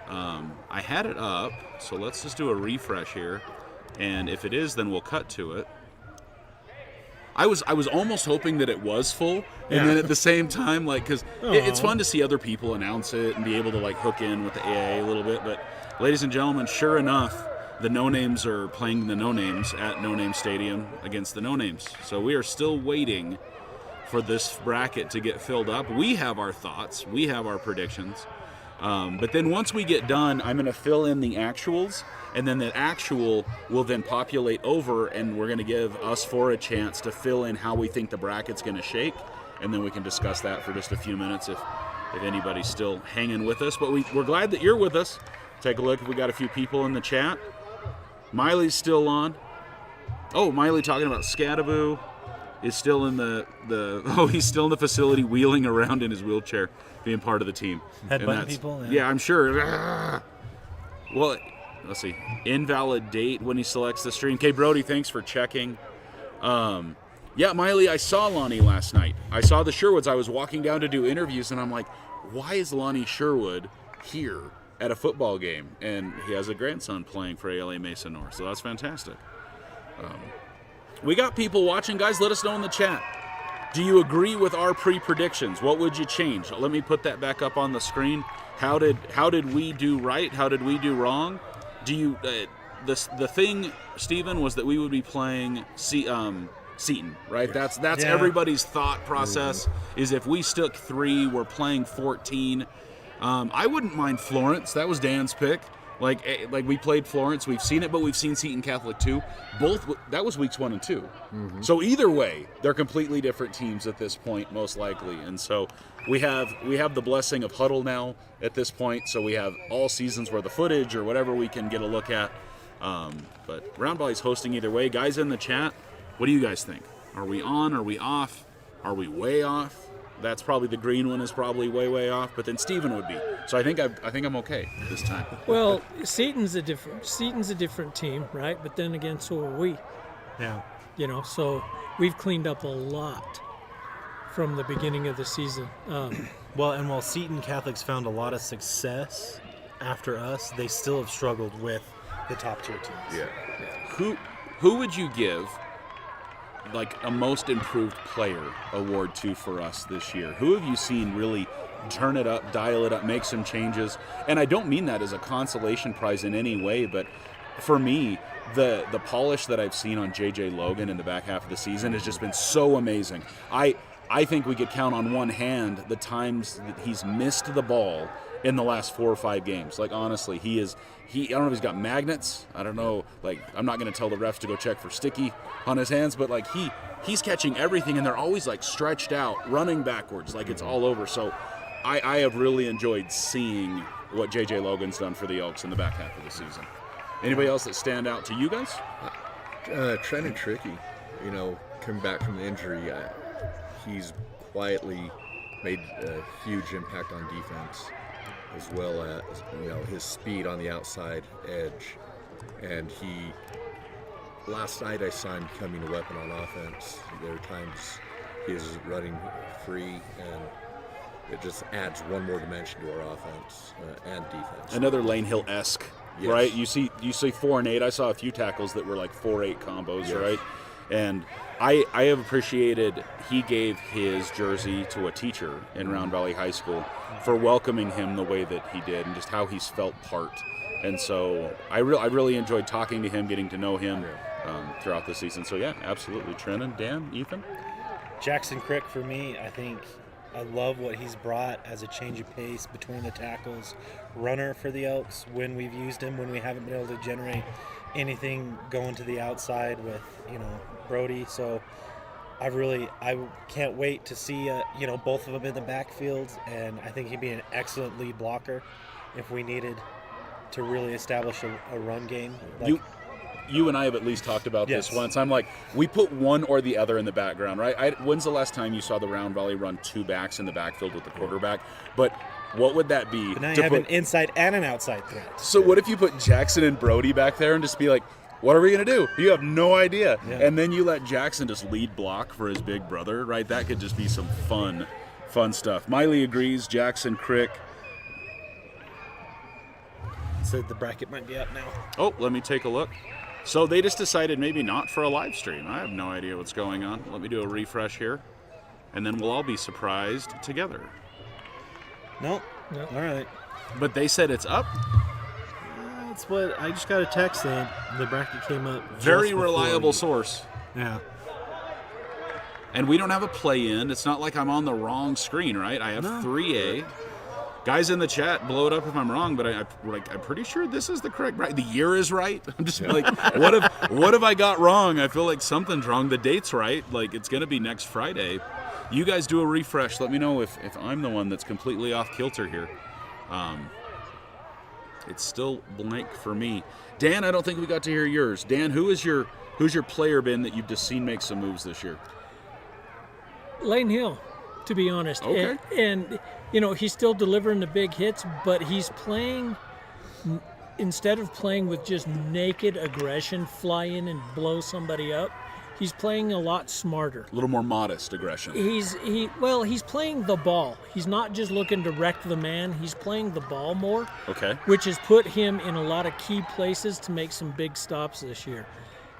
S2: I had it up, so let's just do a refresh here. And if it is, then we'll cut to it. I was almost hoping that it was full, and then at the same time, because it's fun to see other people announce it and be able to hook in with the AA a little bit. But ladies and gentlemen, sure enough, the No Names are playing the No Names at No Name Stadium against the No Names. So we are still waiting for this bracket to get filled up. We have our thoughts, we have our predictions. But then once we get done, I'm going to fill in the actuals, and then the actual will then populate over, and we're going to give us four a chance to fill in how we think the bracket's going to shake, and then we can discuss that for just a few minutes if anybody's still hanging with us. But we're glad that you're with us. Take a look if we got a few people in the chat. Miley's still on. Oh, Miley talking about Scadaboo is still in he's still in the facility wheeling around in his wheelchair, being part of the team.
S5: Headbutting people?
S2: Yeah, I'm sure. Well, let's see. Invalid date when he selects the stream. Okay, Brody, thanks for checking. Yeah, Miley, I saw Lonnie last night. I saw the Sherwoods. I was walking down to do interviews, and I'm like, why is Lonnie Sherwood here at a football game? And he has a grandson playing for ALA Mesa North, so that's fantastic. We got people watching. Guys, let us know in the chat. Do you agree with our pre-predictions? What would you change? Let me put that back up on the screen. How did we do right? How did we do wrong? Do you the thing, Stephen, was that we would be playing Seton, right? That's everybody's thought process. Is if we stuck 3, we're playing 14. I wouldn't mind Florence. That was Dan's pick. Like we played Florence, we've seen it, but we've seen Seton Catholic too. That was weeks 1 and 2. Mm-hmm. So either way, they're completely different teams at this point, most likely. And so we have the blessing of Huddle now at this point. So we have all seasons worth of footage or whatever we can get a look at. But Round Volley's hosting either way. Guys in the chat, what do you guys think? Are we on? Are we off? Are we way off? That's probably the green one is probably way off, but then Steven would be. So I think I'm okay this time.
S1: Well, Seton's a different team, right? But then again, so are we.
S5: Yeah.
S1: So we've cleaned up a lot from the beginning of the season.
S5: While Seton Catholics found a lot of success after us, they still have struggled with the top tier teams.
S4: Yeah.
S2: Who would you give a most improved player award to for us this year? Who have you seen really turn it up, dial it up, make some changes? And I don't mean that as a consolation prize in any way, but for me, the polish that I've seen on JJ Logan in the back half of the season has just been so amazing. I think we could count on one hand the times that he's missed the ball in the last 4 or 5 games. Honestly, I don't know if he's got magnets. I don't know. I'm not going to tell the refs to go check for sticky on his hands, but he's catching everything, and they're always stretched out, running backwards, it's all over. So I have really enjoyed seeing what JJ Logan's done for the Elks in the back half of the season. Anybody else that stand out to you guys?
S4: Trenton Tricky, coming back from the injury, he's quietly made a huge impact on defense, as well as his speed on the outside edge. And last night I saw him becoming a weapon on offense. There are times he is running free, and it just adds one more dimension to our offense and defense.
S2: Another Lane Hill-esque,
S4: Yes.
S2: right? You see 4 and 8. I saw a few tackles that were like 4-8 combos,
S4: Yes.
S2: right? And I have appreciated he gave his jersey to a teacher in Round Valley High School for welcoming him the way that he did and just how he's felt part. And so I really enjoyed talking to him, getting to know him throughout the season. So yeah, absolutely. Trenton, Dan, Ethan?
S5: Jackson Crick, for me, I think I love what he's brought as a change of pace between the tackles. Runner for the Elks when we've used him, when we haven't been able to generate anything going to the outside with, Brody. So I can't wait to see, both of them in the backfield. And I think he'd be an excellent lead blocker if we needed to really establish a run game.
S2: You and I have at least talked about
S5: Yes.
S2: this once. I'm like, we put one or the other in the background, right? When's the last time you saw the Round Valley run 2 backs in the backfield with the quarterback? But what would that be?
S5: But now
S2: to
S5: you have an
S2: put-
S5: inside and an outside threat.
S2: So what if you put Jackson and Brody back there and just be like, what are we going to do? You have no idea.
S5: Yeah.
S2: And then you let Jackson just lead block for his big brother, right? That could just be some fun stuff. Miley agrees, Jackson, Crick.
S5: So the bracket might be up now.
S2: Oh, let me take a look. So they just decided maybe not for a live stream. I have no idea what's going on. Let me do a refresh here, and then we'll all be surprised together.
S5: Nope.
S1: No.
S5: All right.
S2: But they said it's up.
S5: That's what I just got a text that the bracket came up. just
S2: Very
S5: before
S2: reliable
S5: you-
S2: source.
S5: Yeah.
S2: And we don't have a play-in. It's not like I'm on the wrong screen, right? I have
S5: No.
S2: 3A. Guys in the chat, blow it up if I'm wrong, but I'm pretty sure this is the correct right. The year is right. I'm just like, what have I got wrong? I feel like something's wrong. The date's right. Like, it's going to be next Friday. You guys do a refresh. Let me know if I'm the one that's completely off kilter here. It's still blank for me. Dan, I don't think we got to hear yours. Dan, who's your player been that you've just seen make some moves this year?
S1: Lane Hill, to be honest.
S2: Okay.
S1: And he's still delivering the big hits, but he's playing, instead of playing with just naked aggression, fly in and blow somebody up, he's playing a lot smarter.
S2: A little more modest aggression.
S1: He's playing the ball. He's not just looking to wreck the man. He's playing the ball more,
S2: Okay.
S1: which has put him in a lot of key places to make some big stops this year.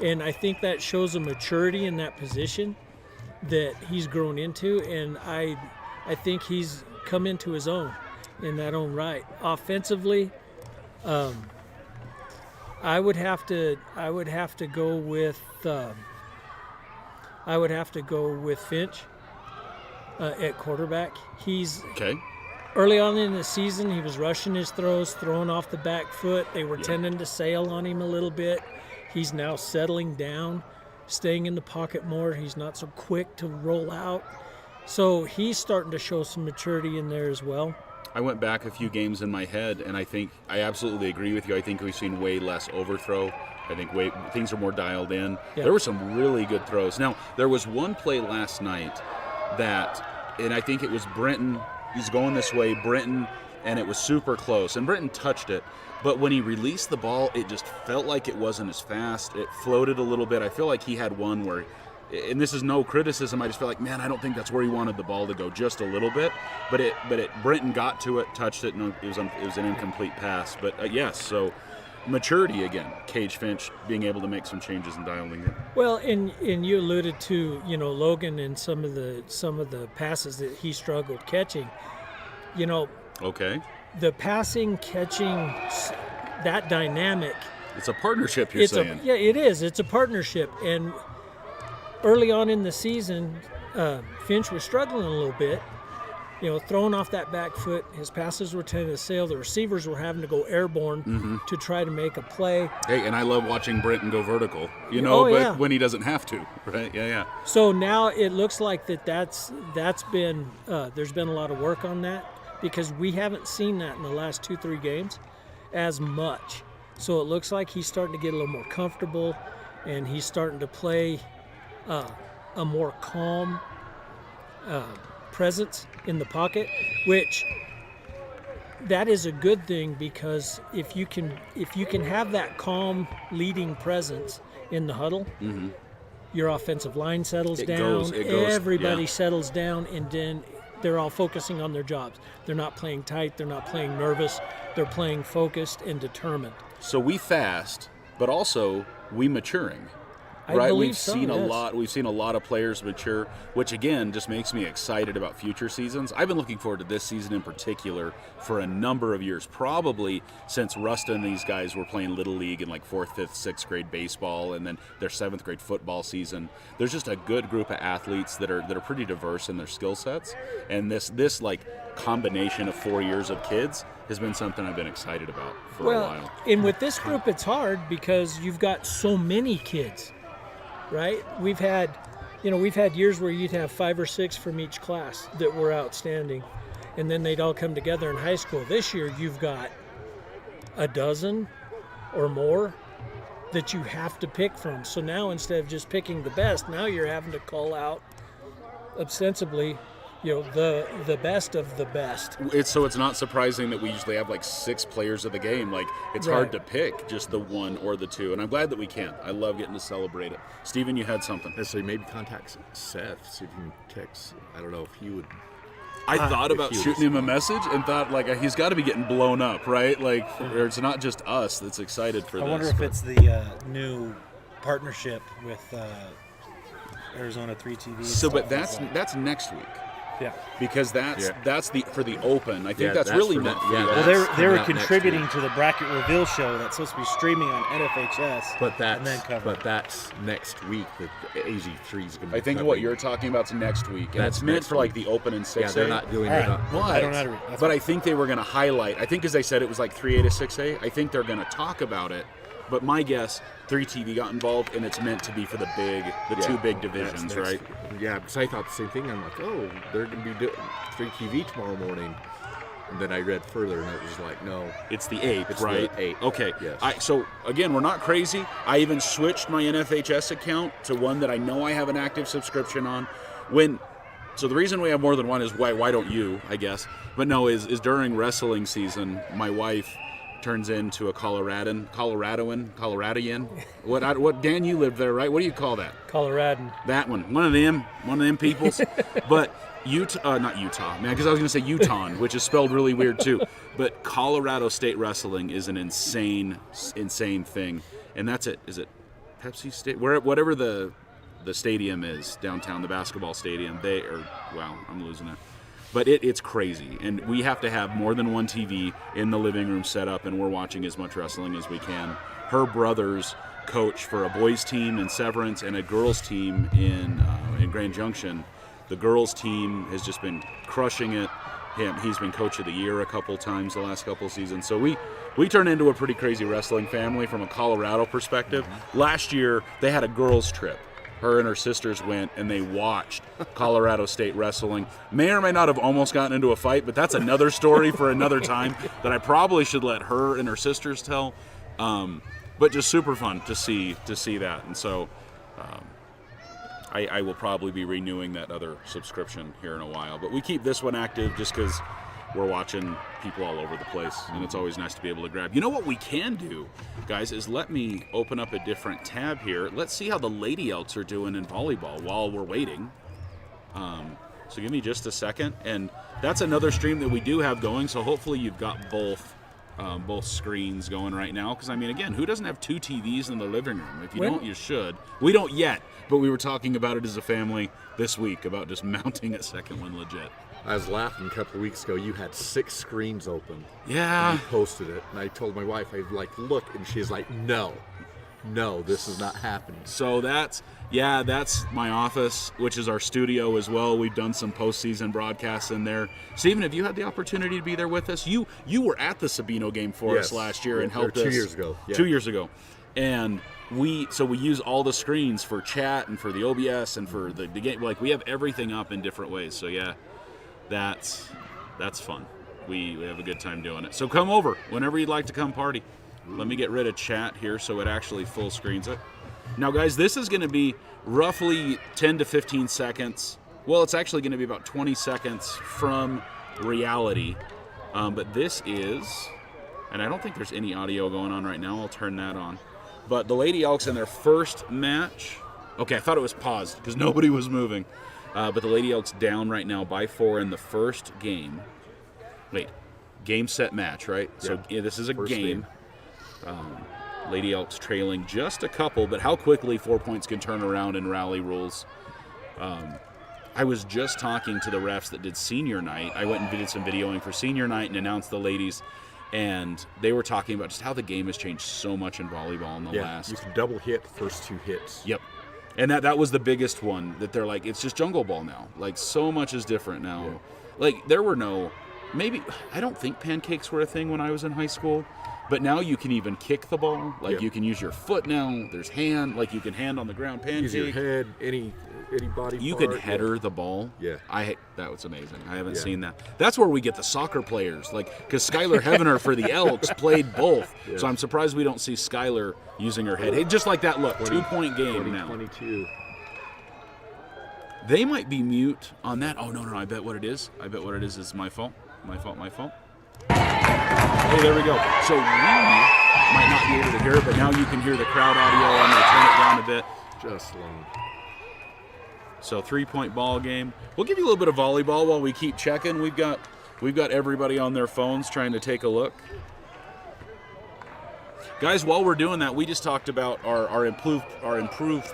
S1: And I think that shows a maturity in that position that he's grown into, and I think he's come into his own in that own right. Offensively, I would have to go with Finch at quarterback. He's
S2: Okay.
S1: early on in the season, he was rushing his throws, throwing off the back foot. They were tending to sail on him a little bit. He's now settling down, staying in the pocket more. He's not so quick to roll out. So he's starting to show some maturity in there as well.
S2: I went back a few games in my head, and I think I absolutely agree with you. I think we've seen way less overthrow. I think things are more dialed in.
S1: Yeah.
S2: There were some really good throws. Now, there was one play last night and I think it was Brenton. He's going this way, Brenton, and it was super close. And Brenton touched it, but when he released the ball, it just felt like it wasn't as fast. It floated a little bit. I feel like he had one where, and this is no criticism, I just feel like, man, I don't think that's where he wanted the ball to go, just a little bit. But Brenton got to it, touched it, and it was an incomplete pass. But yes, so maturity again. Cage Finch being able to make some changes and dialing in.
S1: Well, and you alluded to Logan and some of the passes that he struggled catching.
S2: Okay,
S1: The passing catching, that dynamic.
S2: it's a partnership. You're saying.
S1: It is. It's a partnership. And early on in the season, Finch was struggling a little bit. Throwing off that back foot, his passes were tending to sail. The receivers were having to go airborne to try to make a play.
S2: Hey, and I love watching Brenton go vertical,
S1: yeah.
S2: when he doesn't have to, right? Yeah.
S1: So now it looks like that's been there's been a lot of work on that, because we haven't seen that in the last 2-3 games as much. So it looks like he's starting to get a little more comfortable, and he's starting to play a more calm presence in the pocket, which that is a good thing, because if you can have that calm leading presence in the huddle, your offensive line settles
S2: It
S1: down,
S2: goes,
S1: everybody
S2: yeah.
S1: settles down, and then they're all focusing on their jobs. They're not playing tight, they're not playing nervous, they're playing focused and determined.
S2: So we fast, but also we maturing.
S1: I
S2: Right,
S1: believe
S2: we've
S1: so,
S2: seen a
S1: yes.
S2: lot. We've seen a lot of players mature, which again just makes me excited about future seasons. I've been looking forward to this season in particular for a number of years, probably since Rusta and these guys were playing Little League in like 4th, 5th, 6th grade baseball, and then their 7th grade football season. There's just a good group of athletes that are pretty diverse in their skill sets, and this like combination of 4 years of kids has been something I've been excited about for a while.
S1: And with this group, it's hard because you've got so many kids, right? We've had years where you'd have 5 or 6 from each class that were outstanding, and then they'd all come together in high school. This year, you've got a dozen or more that you have to pick from. So now, instead of just picking the best, now you're having to call out ostensibly, the best of the best.
S2: It's not surprising that we usually have like 6 players of the game. Like, it's hard to pick just the one or the two, and I'm glad that we can. I love getting to celebrate it. Steven, you had something.
S4: And so maybe contact Seth, see if you can text. I don't know if he would.
S2: I thought about
S4: he was-
S2: shooting him a message and thought, like, he's got to be getting blown up, right? Like, or it's not just us that's excited for
S5: I
S2: this.
S5: wonder if
S2: but-
S5: it's the new partnership with Arizona 3TV.
S2: So, but that's next week.
S5: yeah.
S2: Because that's for the Open. I think
S4: Yeah,
S2: that's
S4: that's
S2: really
S4: for
S2: meant
S4: the-
S2: for
S4: yeah,
S2: the
S5: Well,
S2: Open.
S5: they
S4: that's
S5: were, they were
S4: coming out next
S5: contributing
S4: week.
S5: to the bracket reveal show that's supposed to be streaming on NFHS.
S4: But
S5: and then covered.
S4: that's next week that AZ3 is going to be
S2: I think
S4: covering.
S2: what you're talking about is next week. And
S4: That's
S2: it's meant
S4: next
S2: for like
S4: week.
S2: the Open and 6A.
S4: Yeah, they're not doing
S5: All
S4: it.
S5: right.
S4: on-
S5: I don't know how to read. That's
S2: But
S5: fine.
S2: I think they were going to highlight. I think, as they said, it was like 3A to 6A. I think they're going to talk about it. But my guess, 3TV got involved, and it's meant to be for the two big divisions,
S4: That's
S2: right?
S4: next- Yeah, because I thought the same thing. I'm like, oh, they're going to be doing 3TV tomorrow morning. And then I read further, and it was like, no.
S2: It's the 8th,
S4: It's the
S2: right?
S4: 8th,
S2: Okay.
S4: yes.
S2: So again, we're not crazy. I even switched my NFHS account to one that I know I have an active subscription on. So the reason we have more than one is why don't you? I guess, but no, is during wrestling season, my wife turns into a Coloradoan. What Dan? You lived there, right? What do you call that?
S1: Coloradan.
S2: That one of them peoples. But not Utah, man, because I was going to say Utah, which is spelled really weird too. But Colorado State Wrestling is an insane thing, and that's it. Is it Pepsi State? Whatever the stadium is downtown, the basketball stadium. I'm losing it. But it's crazy, and we have to have more than one TV in the living room set up, and we're watching as much wrestling as we can. Her brothers coach for a boys team in Severance and a girls team in Grand Junction. The girls team has just been crushing it. He's been coach of the year a couple times the last couple seasons. So we turned into a pretty crazy wrestling family from a Colorado perspective. Last year they had a girls trip. Her and her sisters went and they watched Colorado State wrestling. May or may not have almost gotten into a fight, but that's another story for another time that I probably should let her and her sisters tell. But just super fun to see that, and so I will probably be renewing that other subscription here in a while. But we keep this one active just because we're watching people all over the place, and it's always nice to be able to grab. You know what we can do, guys, is let me open up a different tab here. Let's see how the Lady Elks are doing in volleyball while we're waiting. So give me just a second, and that's another stream that we do have going, so hopefully you've got both screens going right now, because I mean, again, who doesn't have 2 TVs in the living room? If you don't, you should. We don't yet, but we were talking about it as a family this week about just mounting a second one legit.
S4: I was laughing a couple of weeks ago. You had 6 screens open.
S2: Yeah.
S4: And you posted it, and I told my wife, I like, look, and she's like, no, this is not happening.
S2: So that's my office, which is our studio as well. We've done some postseason broadcasts in there. Stephen, have you had the opportunity to be there with us? You were at the Sabino game for us
S4: Yes.
S2: last year and
S4: Or
S2: helped
S4: 2
S2: us.
S4: years ago. Yeah.
S2: 2 years ago. And we use all the screens for chat and for the OBS and for the game. Like, we have everything up in different ways. So yeah, that's fun. We have a good time doing it. So come over whenever you'd like to come party. Let me get rid of chat here so it actually full screens it. Now, guys, this is going to be roughly 10 to 15 seconds. Well, it's actually going to be about 20 seconds from reality. But this is, and I don't think there's any audio going on right now. I'll turn that on. But the Lady Elks in their first match. Okay, I thought it was paused because nobody was moving. But the Lady Elks down right now by 4 in the first game. Wait, game, set, match, right?
S4: Yeah.
S2: So this is a
S4: First
S2: game. Lady Elks trailing just a couple, but how quickly 4 points can turn around in rally rules. I was just talking to the refs that did senior night. I went and did some videoing for senior night and announced the ladies, and they were talking about just how the game has changed so much in volleyball in the
S4: Yeah,
S2: last.
S4: you can double hit first 2 hits.
S2: Yep. And that was the biggest one, that they're like, it's just jungle ball now. Like, so much is different now.
S4: Yeah.
S2: Like, there were I don't think pancakes were a thing when I was in high school, but now you can even kick the ball. Like,
S4: Yeah.
S2: you can use your foot now. There's hand, like you can hand on the ground
S4: Use your
S2: pancake.
S4: head, any body
S2: You
S4: part.
S2: could header the ball.
S4: Yeah.
S2: That was amazing. I haven't
S4: Yeah.
S2: seen that. That's where we get the soccer players, like, because Skylar Heavener for the Elks played both.
S4: Yeah.
S2: So I'm surprised we don't see Skylar using her head. Hey, just like that, look, 2-point game now.
S4: 22.
S2: They might be mute on that. Oh, no, I bet what it is. Is my fault. My fault. Hey, there we go. So we might not be able to hear it, but now you can hear the crowd audio. I'm going to turn it down a bit.
S4: Just long.
S2: So 3-point ball game. We'll give you a little bit of volleyball while we keep checking. We've got everybody on their phones trying to take a look. Guys, while we're doing that, we just talked about our improved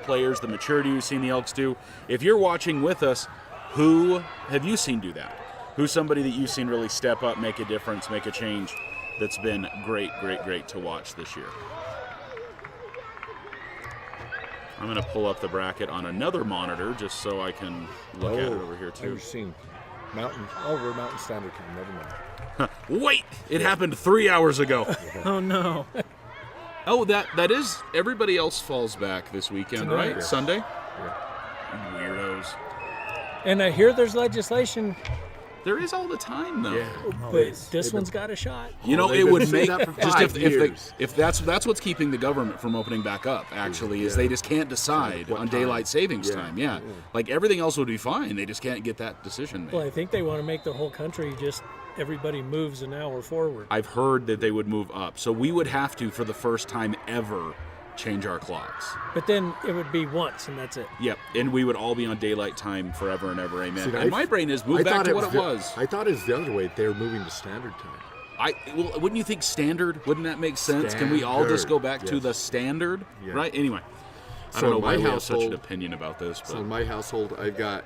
S2: players, the maturity we've seen the Elks do. If you're watching with us, who have you seen do that? Who's somebody that you've seen really step up, make a difference, make a change that's been great to watch this year? I'm going to pull up the bracket on another monitor just so I can look at it over here too.
S4: I've seen Mountain. Oh, we're Mountain Standard Time. Never mind.
S2: Wait, it happened 3 hours ago.
S5: Oh no.
S2: Oh, that is, everybody else falls back this weekend,
S1: Tonight.
S2: right?
S4: Yeah.
S2: Sunday?
S4: Yeah.
S2: Weirdos.
S1: And I hear there's legislation,
S2: There is all the time, though.
S1: but this one's got a shot.
S2: You know,
S4: they've
S2: it
S4: been
S2: would
S4: saying
S2: make
S4: that for
S2: just
S4: 5 years.
S2: if that's what's keeping the government from opening back up. Actually, is
S4: Yeah.
S2: they just can't decide
S4: What
S2: on
S4: time?
S2: daylight savings
S4: Yeah,
S2: time. Yeah.
S4: yeah.
S2: Like everything else would be fine. They just can't get that decision made.
S1: Well, I think they want to make the whole country just everybody moves an hour forward.
S2: I've heard that they would move up, so we would have to, for the first time ever, change our clocks.
S1: But then it would be once, and that's it.
S2: Yep, and we would all be on daylight time forever and ever. Amen.
S4: See,
S2: and my brain is move back to what it was.
S4: I thought it was the other way. They were moving to Standard Time.
S2: Well, wouldn't you think standard? Wouldn't that make sense? Can we all just go back to
S4: Standard,
S2: the
S4: yes.
S2: standard?
S4: Yeah.
S2: Right? Anyway, I
S4: So
S2: don't know
S4: in
S2: why
S4: my
S2: we have such an
S4: household-
S2: opinion about this, but
S4: So in my household, I've got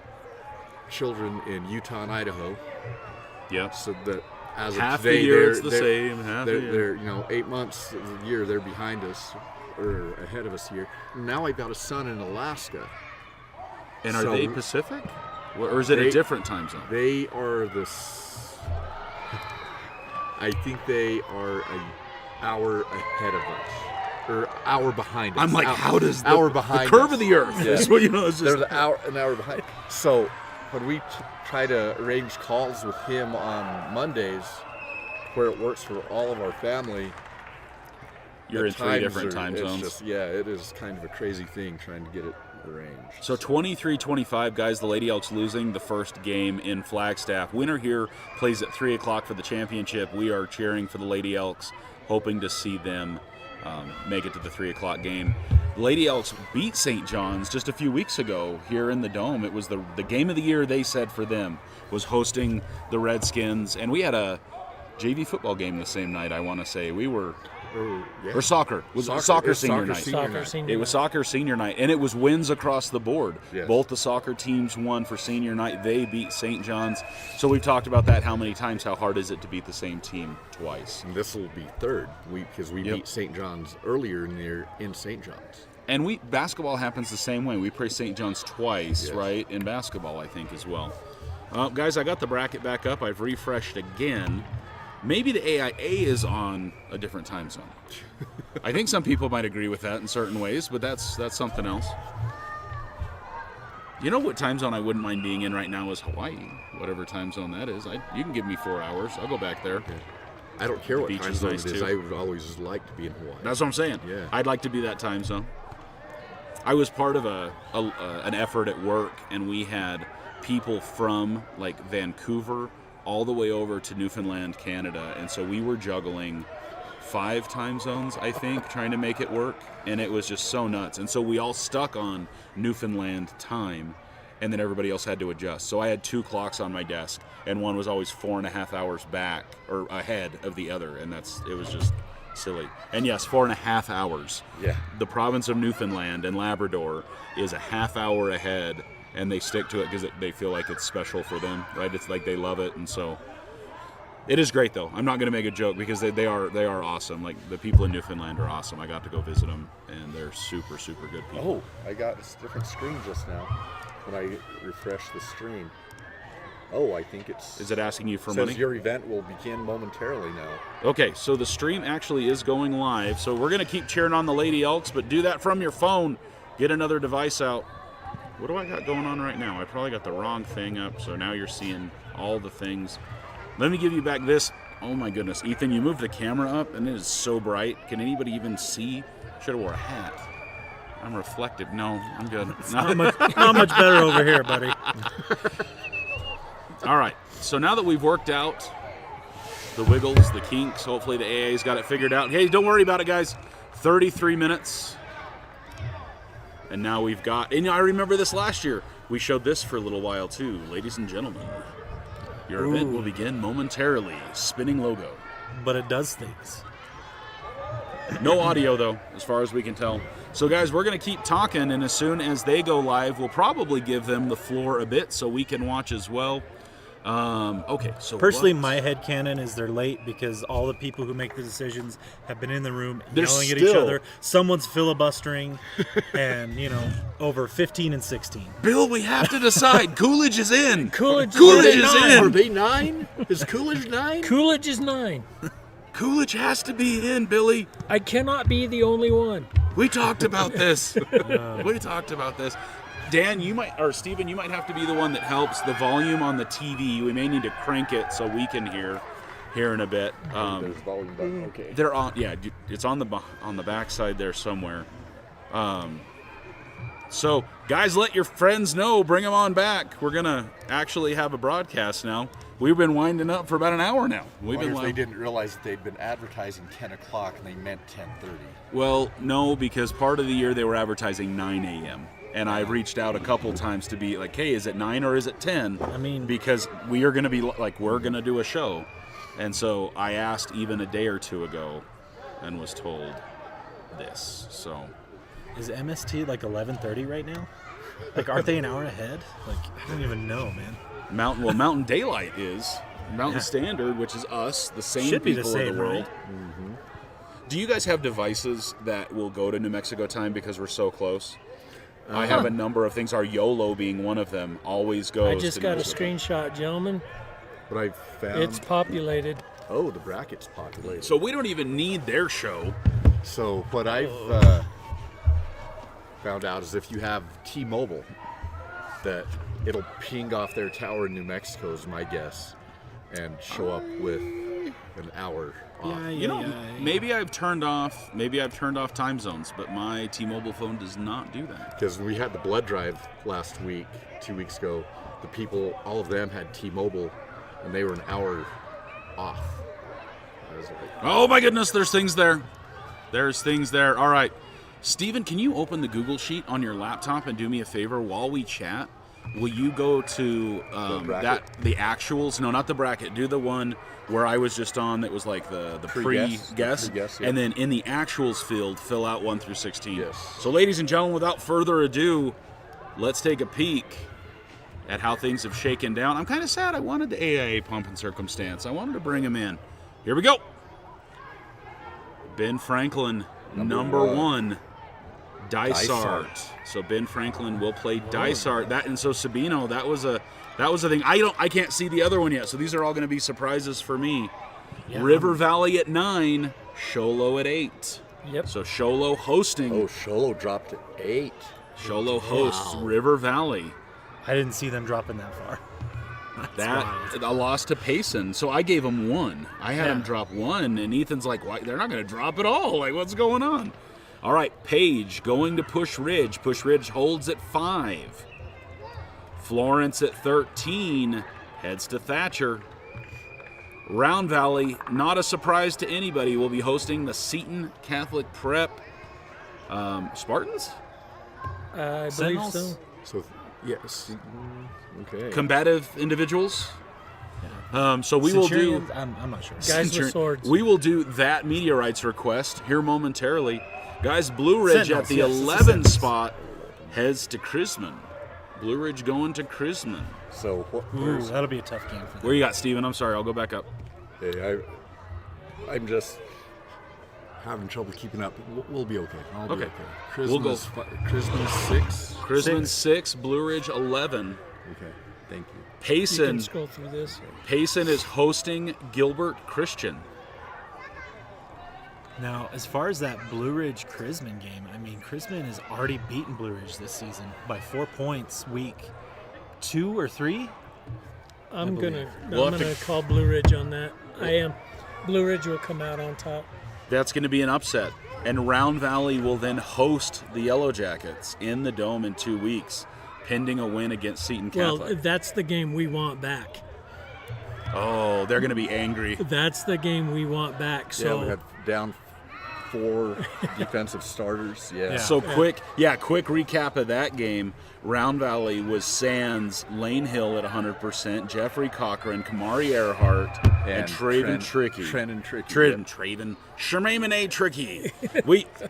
S4: children in Utah and Idaho.
S2: yeah.
S4: So that as
S2: Half
S4: of
S2: the
S4: today,
S2: year
S4: they're,
S2: it's the
S4: they're-
S2: same. Half the year.
S4: they're 8 months of the year they're behind us or ahead of us here. Now I've got a son in Alaska.
S2: And are
S4: so-
S2: they Pacific? Or is it a
S4: They-
S2: different time zone?
S4: They are I think they are an hour ahead of us, or hour behind us.
S2: I'm like, how does
S4: hour
S2: the
S4: behind
S2: curve
S4: us.
S2: of the earth?
S4: Yeah.
S2: Is what, you know, it's
S4: They're
S2: just,
S4: an hour behind. So when we try to arrange calls with him on Mondays, where it works for all of our family,
S2: you're
S4: the
S2: in 3
S4: times
S2: different
S4: are-
S2: time
S4: it's
S2: zones.
S4: just- yeah, it is kind of a crazy thing trying to get it arranged.
S2: So 23-25, guys, the Lady Elks losing the first game in Flagstaff. Winner here plays at 3 o'clock for the championship. We are cheering for the Lady Elks, hoping to see them make it to the 3 o'clock game. The Lady Elks beat St. John's just a few weeks ago here in the Dome. It was the game of the year, they said, for them, was hosting the Redskins. And we had a JV football game the same night, I want to say. We were...
S4: Yeah.
S2: Or soccer. It was soccer senior night.
S1: Soccer senior
S2: It was
S1: night.
S2: soccer senior night, and it was wins across the board.
S4: Yes.
S2: Both the soccer teams won for senior night. They beat St. John's. So we've talked about that how many times, how hard is it to beat the same team twice.
S4: And this will be third because we
S2: Yep.
S4: beat St. John's earlier in the year in St. John's.
S2: And basketball happens the same way. We play St. John's twice,
S4: Yes.
S2: right, in basketball, I think, as well. Guys, I got the bracket back up. I've refreshed again. Maybe the AIA is on a different time zone. I think some people might agree with that in certain ways, but that's something else. You know what time zone I wouldn't mind being in right now is Hawaii, whatever time zone that is. You can give me 4 hours. I'll go back there.
S4: I don't care what
S2: beach
S4: time
S2: is
S4: zone
S2: nice,
S4: it is.
S2: too.
S4: I would always like to be in Hawaii.
S2: That's what I'm saying.
S4: Yeah.
S2: I'd like to be that time zone. I was part of an effort at work, and we had people from like Vancouver all the way over to Newfoundland, Canada, and so we were juggling 5 time zones, I think, trying to make it work, and it was just so nuts. And so we all stuck on Newfoundland time, and then everybody else had to adjust. So I had 2 clocks on my desk, and one was always 4.5 hours back or ahead of the other, and it was just silly. And yes, 4.5 hours.
S4: Yeah.
S2: The province of Newfoundland and Labrador is a half hour ahead, and they stick to it because they feel like it's special for them, right? It's like they love it, and so it is great. Though I'm not going to make a joke because they are awesome. Like the people in Newfoundland are awesome. I got to go visit them, and they're super good people.
S4: Oh, I got a different screen just now. When I refresh the stream. Oh, I think it's...
S2: Is it asking you for
S4: says
S2: money?
S4: your event will begin momentarily now.
S2: Okay, so the stream actually is going live. So we're going to keep cheering on the Lady Elks, but do that from your phone. Get another device out. What do I got going on right now? I probably got the wrong thing up, so now you're seeing all the things. Let me give you back this. Oh my goodness, Ethan, you moved the camera up, and it is so bright. Can anybody even see? Should have wore a hat. I'm reflective. No, I'm good.
S5: Not much better over here, buddy.
S2: All right, so now that we've worked out the wiggles, the kinks, hopefully the AA's got it figured out. Hey, don't worry about it, guys. 33 minutes. And now we've got, and I remember this last year. We showed this for a little while too. Ladies and gentlemen, your event will begin momentarily. Spinning logo.
S5: But it does things.
S2: No audio, though, as far as we can tell. So, guys, we're going to keep talking, and as soon as they go live, we'll probably give them the floor a bit so we can watch as well. Okay, so
S5: Personally, my headcanon is they're late because all the people who make the decisions have been in the room
S2: They're
S5: yelling at each
S2: still-
S5: other. Someone's filibustering, and, over 15 and 16.
S2: Bill, we have to decide. Coolidge is in.
S1: Coolidge
S2: is
S4: Are
S2: in.
S4: they 9? Is Coolidge 9?
S1: Coolidge is 9.
S2: Coolidge has to be in, Billy.
S1: I cannot be the only one.
S2: We talked about this. We talked about this. Dan, or Steven, you might have to be the one that helps the volume on the TV. We may need to crank it so we can hear in a bit.
S4: There's volume button. Okay.
S2: They're on. Yeah, it's on the back side there somewhere. So, guys, let your friends know. Bring them on back. We're gonna actually have a broadcast now. We've been winding up for about an hour now. We've been
S4: If they didn't realize that they'd been advertising 10 o'clock and they meant 10:30.
S2: Well, no, because part of the year they were advertising 9 a.m. And I've reached out a couple times to be like, hey, is it 9 or is it 10?
S5: I mean-
S2: because we are going to be like, we're going to do a show. And so I asked even a day or two ago and was told this. So
S5: Is MST like 11:30 right now? Like, aren't they an hour ahead? Like, I don't even know, man.
S2: Mountain Daylight is. Mountain
S5: Yeah.
S2: Standard, which is us, the same
S5: Should be
S2: people
S5: the
S2: of
S5: same,
S2: the world.
S5: right?
S2: Do you guys have devices that will go to New Mexico time because we're so close? I have a number of things. Our YOLO being one of them always goes.
S1: I just
S2: to
S1: got
S2: New
S1: a
S2: Mexico.
S1: screenshot, gentlemen.
S4: But I found...
S1: It's populated.
S4: Oh, the bracket's populated.
S2: So we don't even need their show.
S4: So what I've found out is if you have T-Mobile, that it'll ping off their tower in New Mexico is my guess, and show up with an hour off.
S2: You know, maybe I've turned off time zones, but my T-Mobile phone does not do that.
S4: Because we had the blood drive last week, 2 weeks ago, the people, all of them had T-Mobile, and they were an hour off. I was like,
S2: Oh my goodness, there's things there. There's things there. All right. Steven, can you open the Google Sheet on your laptop and do me a favor while we chat? Will you go to
S4: bracket?
S2: the actuals? No, not the bracket. Do the one where I was just on that was like the
S4: Pre-guess.
S2: pre-guess.
S4: The pre-guess, yeah.
S2: And then in the actuals field, fill out 1 through 16.
S4: Yes.
S2: So ladies and gentlemen, without further ado, let's take a peek at how things have shaken down. I'm kind of sad. I wanted the AIA Pump and Circumstance. I wanted to bring him in. Here we go. Ben Franklin, number one. Dysart. So Ben Franklin will play Dysart. That, and so Sabino, that was a thing. I can't see the other one yet. So these are all going to be surprises for me.
S5: Yeah.
S2: River Valley at 9, Sholo at 8.
S1: Yep.
S2: So Sholo hosting.
S4: oh, Sholo dropped to 8.
S2: Sholo hosts
S4: Wow.
S2: River Valley.
S5: I didn't see them dropping that far.
S2: That a loss to Payson. So I gave him 1. I had him drop 1, and Ethan's like, "Why? They're not going to drop it all. Like, what's going on?" All right, Page going to Push Ridge. Push Ridge holds at 5. Florence at 13 heads to Thatcher. Round Valley, not a surprise to anybody, will be hosting the Seton Catholic Prep Spartans.
S1: I believe
S5: Sentinels?
S1: so.
S4: So, yes. Okay.
S2: Combative individuals. So we will do.
S5: Centurions? I'm not sure.
S1: Guys with swords.
S2: We will do that media rights request here momentarily. Guys, Blue Ridge
S5: Sentinels,
S2: at the
S5: yes, it's the
S2: 11
S5: Sentinels.
S2: spot heads to Chrisman. Blue Ridge going to Chrisman.
S4: So,
S5: Ooh, that'll be a tough game for them.
S2: Where you got, Steven? I'm sorry, I'll go back up.
S4: hey, I'm just having trouble keeping up. We'll be okay. I'll be
S2: Okay.
S4: okay.
S2: We'll go.
S4: Christmas 6.
S2: Chrisman 6, Blue Ridge 11.
S4: Okay. Thank you.
S1: You can
S2: Payson.
S1: scroll through this.
S2: Payson is hosting Gilbert Christian.
S5: Now, as far as that Blue Ridge Chrisman game, I mean, Chrisman has already beaten Blue Ridge this season by 4 points week 2 or 3.
S1: I'm
S2: We'll
S1: gonna
S2: have to-
S1: call Blue Ridge on that. I am. Blue Ridge will come out on top.
S2: That's going to be an upset. And Round Valley will then host the Yellow Jackets in the Dome in 2 weeks, pending a win against Seton
S1: Well,
S2: Catholic.
S1: that's the game we want back.
S2: Oh, they're going to be angry.
S1: That's the game we want back.
S4: Yeah,
S1: So
S4: we had down 4 defensive starters. Yeah.
S2: So quick recap of that game. Round Valley was Sands, Lane Hill at 100%, Jeffrey Cochran, Kamari Earhart, and Traven Tricky.
S4: Trendon Tricky.
S2: Traven. Shermaine A. Tricky.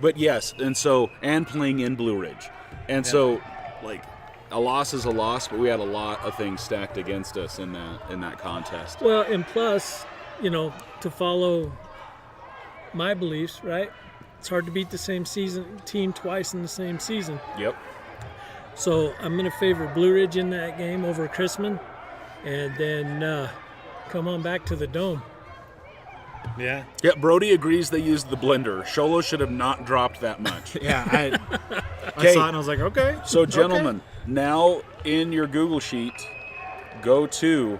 S2: But yes, and playing in Blue Ridge. And so, like, a loss is a loss, but we had a lot of things stacked against us in that contest.
S1: well, and plus, to follow my beliefs, right? It's hard to beat the same team twice in the same season.
S2: Yep.
S1: So I'm going to favor Blue Ridge in that game over Chrisman, and then come on back to the Dome.
S5: Yeah.
S2: Yeah, Brody agrees they used the blender. Sholo should have not dropped that much.
S5: Yeah, I
S2: Okay.
S5: saw it and I was like, okay.
S2: So, gentlemen, now in your Google sheet, go to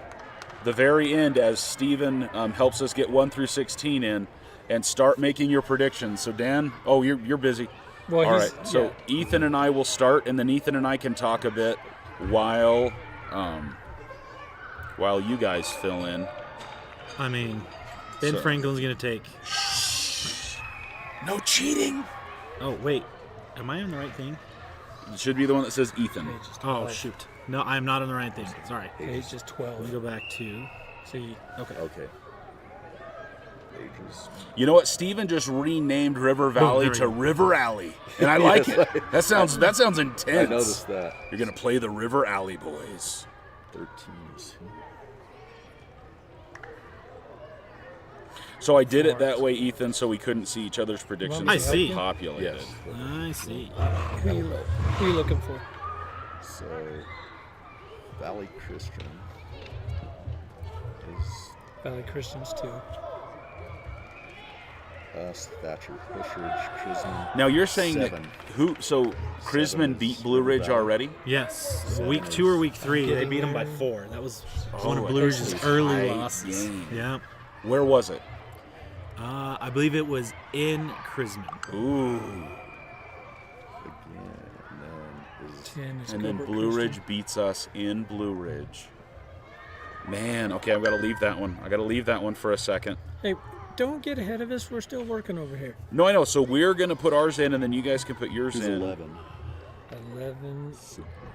S2: the very end as Steven helps us get 1 through 16 in, and start making your predictions. So, Dan, you're busy.
S1: Well,
S2: All
S1: he's-
S2: right. So,
S1: yeah.
S2: Ethan and I will start, and then Ethan and I can talk a bit while you guys fill in.
S5: I mean, Ben
S2: So-
S5: Franklin's going to take.
S2: No cheating.
S5: Oh, wait. Am I on the right thing?
S2: It should be the one that says Ethan.
S1: Page is
S5: Oh,
S1: 12.
S5: shoot. No, I'm not on the right thing. Sorry.
S1: Page is
S5: Let me
S1: 12.
S5: go back to.
S1: See,
S5: Okay.
S4: Okay. Pages.
S2: You know what? Steven just renamed River Valley
S5: there we
S2: to
S5: go.
S2: River Alley, and I like it. That sounds intense.
S4: I noticed that.
S2: You're gonna play the River Alley boys.
S4: 13s.
S2: So I did it that way, Ethan, so we couldn't see each other's predictions.
S5: I see.
S2: Populated.
S4: Yes.
S5: I see.
S1: who you looking for?
S4: So, Valley Christian is
S1: Valley Christians too.
S4: us, Thatcher, Pushridge, Chrisman.
S2: Now you're saying
S4: 7.
S2: that who? So Chrisman
S4: Seven
S2: beat
S4: is
S2: Blue Ridge
S4: River Valley.
S2: already.
S5: Yes. Week 2 or week 3, they beat them by 4. That was one of
S2: Oh,
S5: Blue
S2: that's
S5: Ridge's
S2: a
S5: early
S2: tight
S5: losses.
S2: game.
S5: Yeah.
S2: Where was it?
S5: I believe it was in Chrisman.
S2: Ooh.
S4: Again, and then is
S1: 10 is
S2: And then
S1: Gilbert
S2: Blue
S1: Christian.
S2: Ridge beats us in Blue Ridge. Man, okay, I've got to leave that one. I got to leave that one for a second.
S1: Hey, don't get ahead of us. We're still working over here.
S2: No, I know. So we're gonna put ours in, and then you guys can put yours
S4: who's
S2: in.
S4: 11.
S1: 11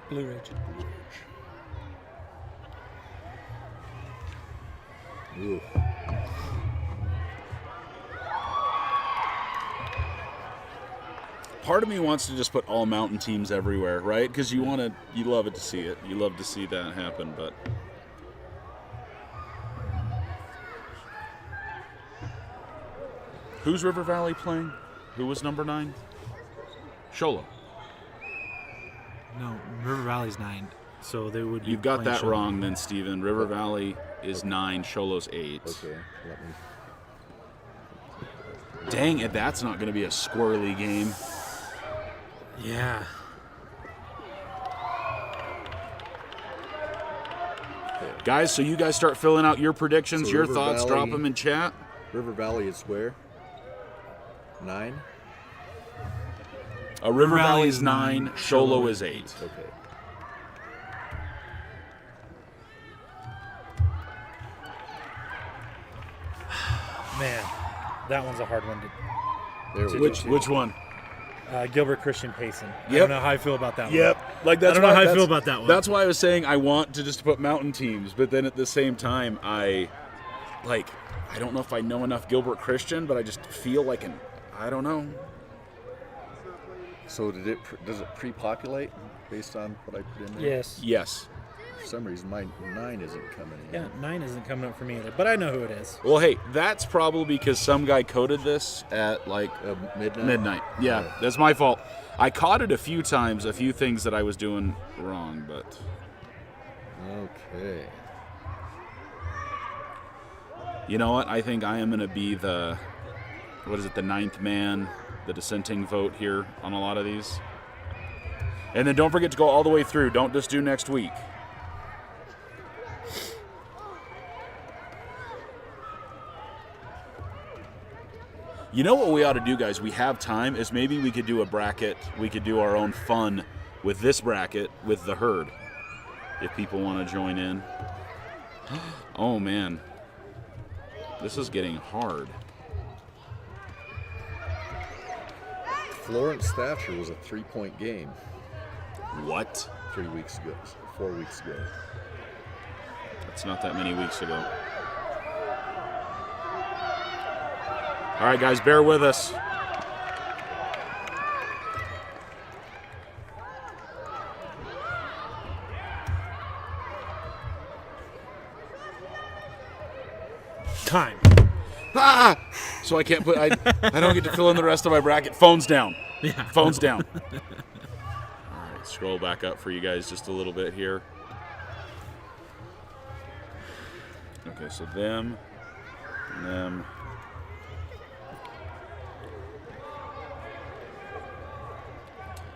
S1: Blue Ridge.
S4: Ooh.
S2: Part of me wants to just put all mountain teams everywhere, right? Because you love it to see it. You love to see that happen, but. Who's River Valley playing? Who was number 9? Sholo.
S5: No, River Valley's 9. So they would be
S2: You've got
S5: playing
S2: that
S5: Shelby.
S2: wrong then, Steven. River Valley is 9, Sholo's 8.
S4: Okay, let me.
S2: Dang it, that's not going to be a squirrely game.
S5: Yeah.
S2: Guys, so you guys start filling out your predictions,
S4: So
S2: your
S4: River
S2: thoughts,
S4: Valley-
S2: drop them in chat.
S4: River Valley is where? 9?
S2: River
S5: Valley
S2: Valley
S5: is
S2: is 9,
S5: 9,
S2: Sholo is 8.
S4: Okay.
S5: Man, that one's a hard one to.
S4: There we go.
S2: Which one?
S5: Gilbert Christian Payson. I
S2: Yep.
S5: don't know how I feel about that one.
S2: Like
S5: I don't know how I feel about that one.
S2: That's why I was saying I want to just put mountain teams, but then at the same time, I don't know if I know enough Gilbert Christian, but I just feel like I don't know.
S4: So does it pre-populate based on what I put in there?
S5: Yes.
S2: Yes.
S4: For some reason, my 9 isn't coming in.
S5: Yeah, 9 isn't coming up for me either, but I know who it is.
S2: Well, hey, that's probably because some guy coded this at like
S4: Midnight?
S2: midnight. Yeah, that's my fault. I caught it a few times, a few things that I was doing wrong, but
S4: Okay.
S2: you know what? I think I am going to be the 9th man, the dissenting vote here on a lot of these. And then don't forget to go all the way through. Don't just do next week. You know what we ought to do, guys? We have time. Is maybe we could do a bracket. We could do our own fun with this bracket with the herd. If people want to join in. Oh, man. This is getting hard.
S4: Florence Thatcher was a 3-point game
S2: What?
S4: 4 weeks ago.
S2: That's not that many weeks ago. All right, guys, bear with us.
S5: Time.
S2: Ah! So I can't I don't get to fill in the rest of my bracket. Phone's down.
S5: Yeah.
S2: Phone's down. All right, scroll back up for you guys just a little bit here. Okay, so them, and them.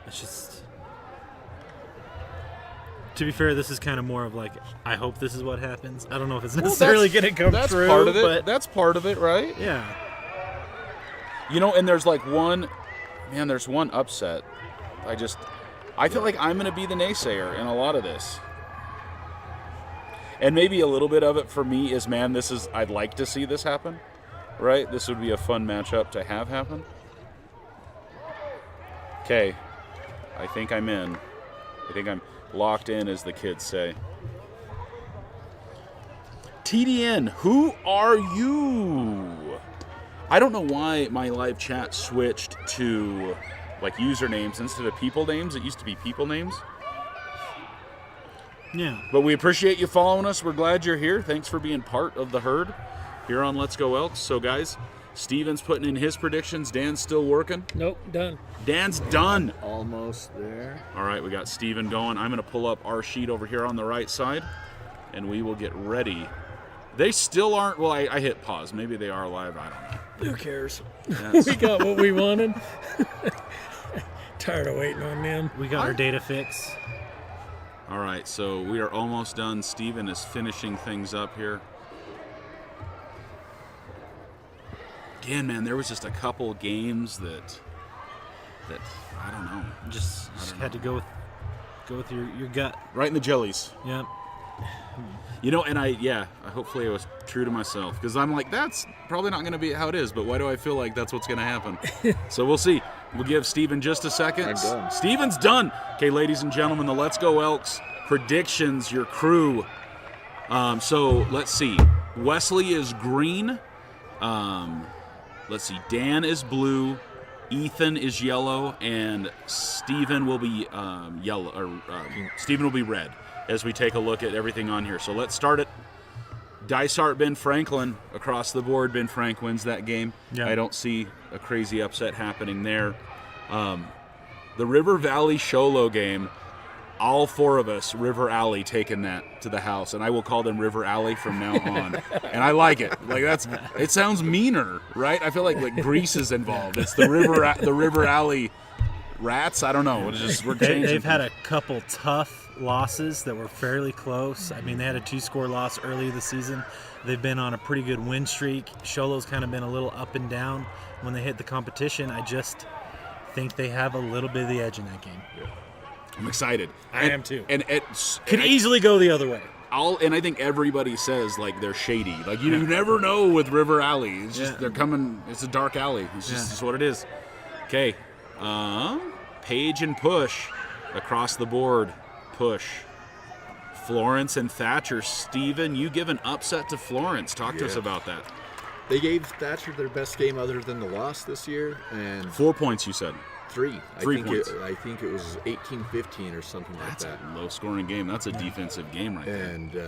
S5: It's just. To be fair, this is kind of more of like, I hope this is what happens. I don't know if it's necessarily going to come
S2: That's
S5: true.
S2: part of it.
S5: But
S2: That's part of it, right?
S5: yeah.
S2: You know, and there's like there's one upset. I feel like I'm going to be the naysayer in a lot of this. And maybe a little bit of it for me is, I'd like to see this happen, right? This would be a fun matchup to have happen. Okay, I think I'm in. I think I'm locked in, as the kids say. TDN, who are you? I don't know why my live chat switched to like usernames instead of people names. It used to be people names.
S5: Yeah.
S2: But we appreciate you following us. We're glad you're here. Thanks for being part of the herd here on Let's Go Elks. So, guys, Steven's putting in his predictions. Dan's still working.
S1: Nope, done.
S2: Dan's done.
S4: Almost there.
S2: All right, we got Steven going. I'm going to pull up our sheet over here on the right side, and we will get ready. They still aren't. Well, I hit pause. Maybe they are live. I don't know.
S1: Who cares?
S2: That's-
S1: We got what we wanted. Tired of waiting on them.
S5: We got our data fix.
S2: All right, so we are almost done. Steven is finishing things up here. Again, man, there was just a couple games that I don't know.
S5: Just had to go with your gut.
S2: Right in the jellies.
S5: Yep.
S2: You know, and hopefully I was true to myself, because I'm like, that's probably not going to be how it is, but why do I feel like that's what's going to happen? So we'll see. We'll give Steven just a second.
S4: I'm done.
S2: Steven's done. Okay, ladies and gentlemen, the Let's Go Elks predictions, your crew. So let's see. Wesley is green. Let's see. Dan is blue. Ethan is yellow, and Steven will be yellow, or Steven will be red, as we take a look at everything on here. So let's start it. Dysart, Ben Franklin, across the board. Ben Frank wins that game.
S5: Yeah.
S2: I don't see a crazy upset happening there. The River Valley Sholo game, all four of us, River Alley, taking that to the house, and I will call them River Alley from now on. And I like it. Like it sounds meaner, right? I feel like Grease is involved. It's the River Alley rats. I don't know. It's just we're
S5: They,
S2: changing.
S5: they've had a couple tough losses that were fairly close. I mean, they had a 2-score loss early in the season. They've been on a pretty good win streak. Sholo's kind of been a little up and down when they hit the competition. I just think they have a little bit of the edge in that game.
S2: I'm excited.
S5: I am too.
S2: And it's
S5: Could easily go the other way.
S2: and I think everybody says like they're shady. Like you never know with River Alley. It's just they're coming. It's a dark alley. It's just it's what it is. Okay, Page and Push across the board. Push. Florence and Thatcher. Steven, you give an upset to Florence. Talk to us about that.
S4: They gave Thatcher their best game other than the loss this year, and
S2: 4 points, you said.
S4: 3.
S2: 3 points.
S4: I think it was 18-15 or something
S2: That's
S4: like that.
S2: a low-scoring game. That's a defensive game right there.
S4: And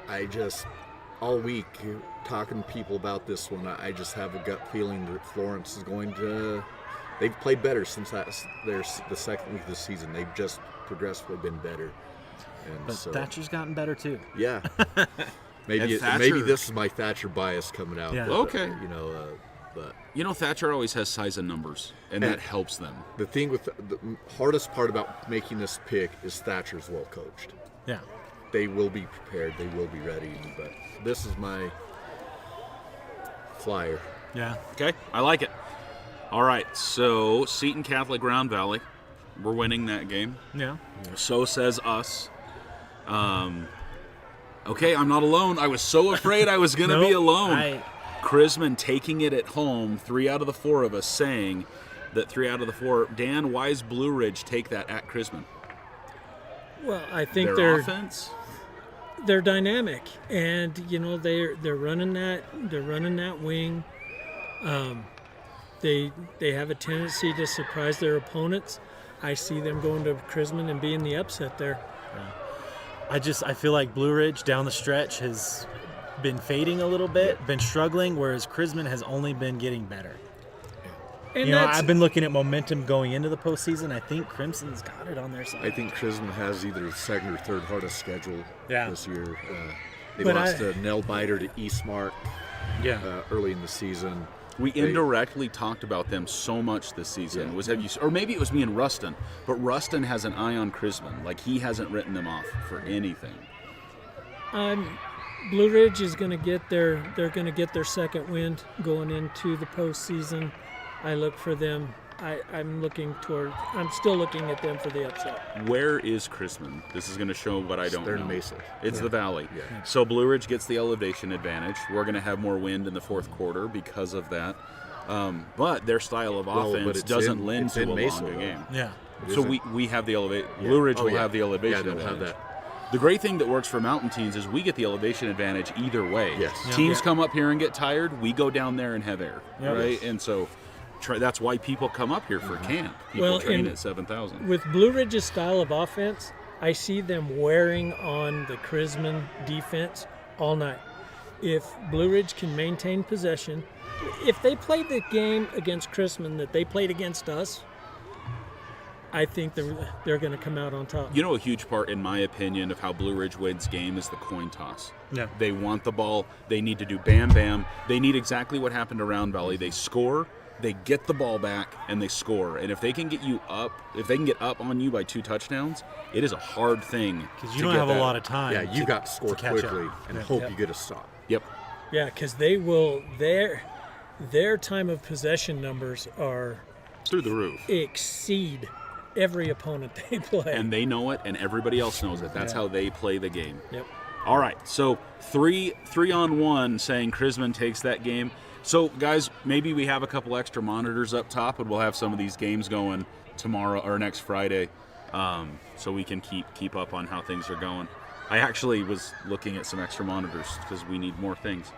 S4: I just, all week, talking to people about this one, I just have a gut feeling that Florence is going to. They've played better since the second week of the season. They've just progressively been better. And
S5: But
S4: so,
S5: Thatcher's gotten better too.
S4: yeah. Maybe
S2: And Thatcher-
S4: maybe this is my Thatcher bias coming out.
S5: Yeah.
S4: but,
S2: Okay.
S4: But
S2: You know, Thatcher always has size and numbers, and that helps them.
S4: the thing with the hardest part about making this pick is Thatcher's well coached.
S5: Yeah.
S4: They will be prepared. They will be ready. But this is my flyer.
S5: Yeah.
S2: Okay, I like it. All right, so Seton Catholic Round Valley, we're winning that game.
S5: Yeah.
S2: So says us. Okay, I'm not alone. I was so afraid I was going to be
S5: Nope,
S2: alone. Chrisman taking it at home, 3 out of the 4 of us saying that 3 out of the 4. Dan, why is Blue Ridge take that at Chrisman?
S1: Well, I think
S2: Their
S1: they're
S2: offense?
S1: they're dynamic, and you know they're running that wing. They have a tendency to surprise their opponents. I see them going to Chrisman and being the upset there.
S5: I feel like Blue Ridge down the stretch has been fading a little bit, been struggling, whereas Chrisman has only been getting better.
S1: And
S5: You know,
S1: that's-
S5: I've been looking at momentum going into the postseason. I think Crimson's got it on their side.
S4: I think Chrisman has either the second or third hardest schedule this year. They
S1: But
S4: lost a nail biter to Eastmark
S5: Yeah.
S4: early in the season.
S2: We indirectly talked about them so much this season. Or maybe it was me and Rustin, but Rustin has an eye on Chrisman. Like he hasn't written them off for anything.
S1: Blue Ridge is going to get they're going to get their second wind going into the postseason. I look for them. I'm still looking at them for the upset.
S2: Where is Chrisman? This is going to show what I don't
S4: They're
S2: know.
S4: in Mesa.
S2: It's the valley.
S4: Yeah.
S2: So Blue Ridge gets the elevation advantage. We're going to have more wind in the fourth quarter because of that. But their style of
S4: Well, but
S2: offense
S4: it's
S2: doesn't lend
S4: it's
S2: to
S4: in
S2: a
S4: Mesa,
S2: longer
S4: though.
S2: game.
S5: Yeah.
S2: So we have the elevation. Blue Ridge will have the elevation
S4: Yeah, they'll
S2: advantage.
S4: have that.
S2: The great thing that works for mountain teams is we get the elevation advantage either way.
S4: Yes. Yeah.
S2: Teams come up here and get tired. We go down there and have air, right?
S4: Yes.
S2: And so that's why people come up here for camp. People
S1: Well,
S2: train
S1: and
S2: at 7,000.
S1: With Blue Ridge's style of offense, I see them wearing on the Chrisman defense all night. If Blue Ridge can maintain possession, if they play the game against Chrisman that they played against us, I think they're going to come out on top.
S2: You know, a huge part, in my opinion, of how Blue Ridge wins game is the coin toss.
S5: Yeah.
S2: They want the ball. They need to do bam, bam. They need exactly what happened to Round Valley. They score, they get the ball back, and they score. And if they can get you up, if they can get up on you by 2 touchdowns, it is a hard thing.
S5: Because you don't have a lot of time.
S4: Yeah, you got to score
S5: catch
S4: quickly
S5: up.
S4: and
S5: Yeah.
S4: hope you get a stop.
S2: Yep.
S1: Yeah, because they will. Their time of possession numbers are
S2: Through the roof.
S1: exceed every opponent they play.
S2: And they know it, and everybody else knows it. That's
S1: Yeah.
S2: how they play the game.
S1: Yep.
S2: All right, so three on one saying Chrisman takes that game. So, guys, maybe we have a couple extra monitors up top, and we'll have some of these games going tomorrow or next Friday, so we can keep up on how things are going. I actually was looking at some extra monitors because we need more things.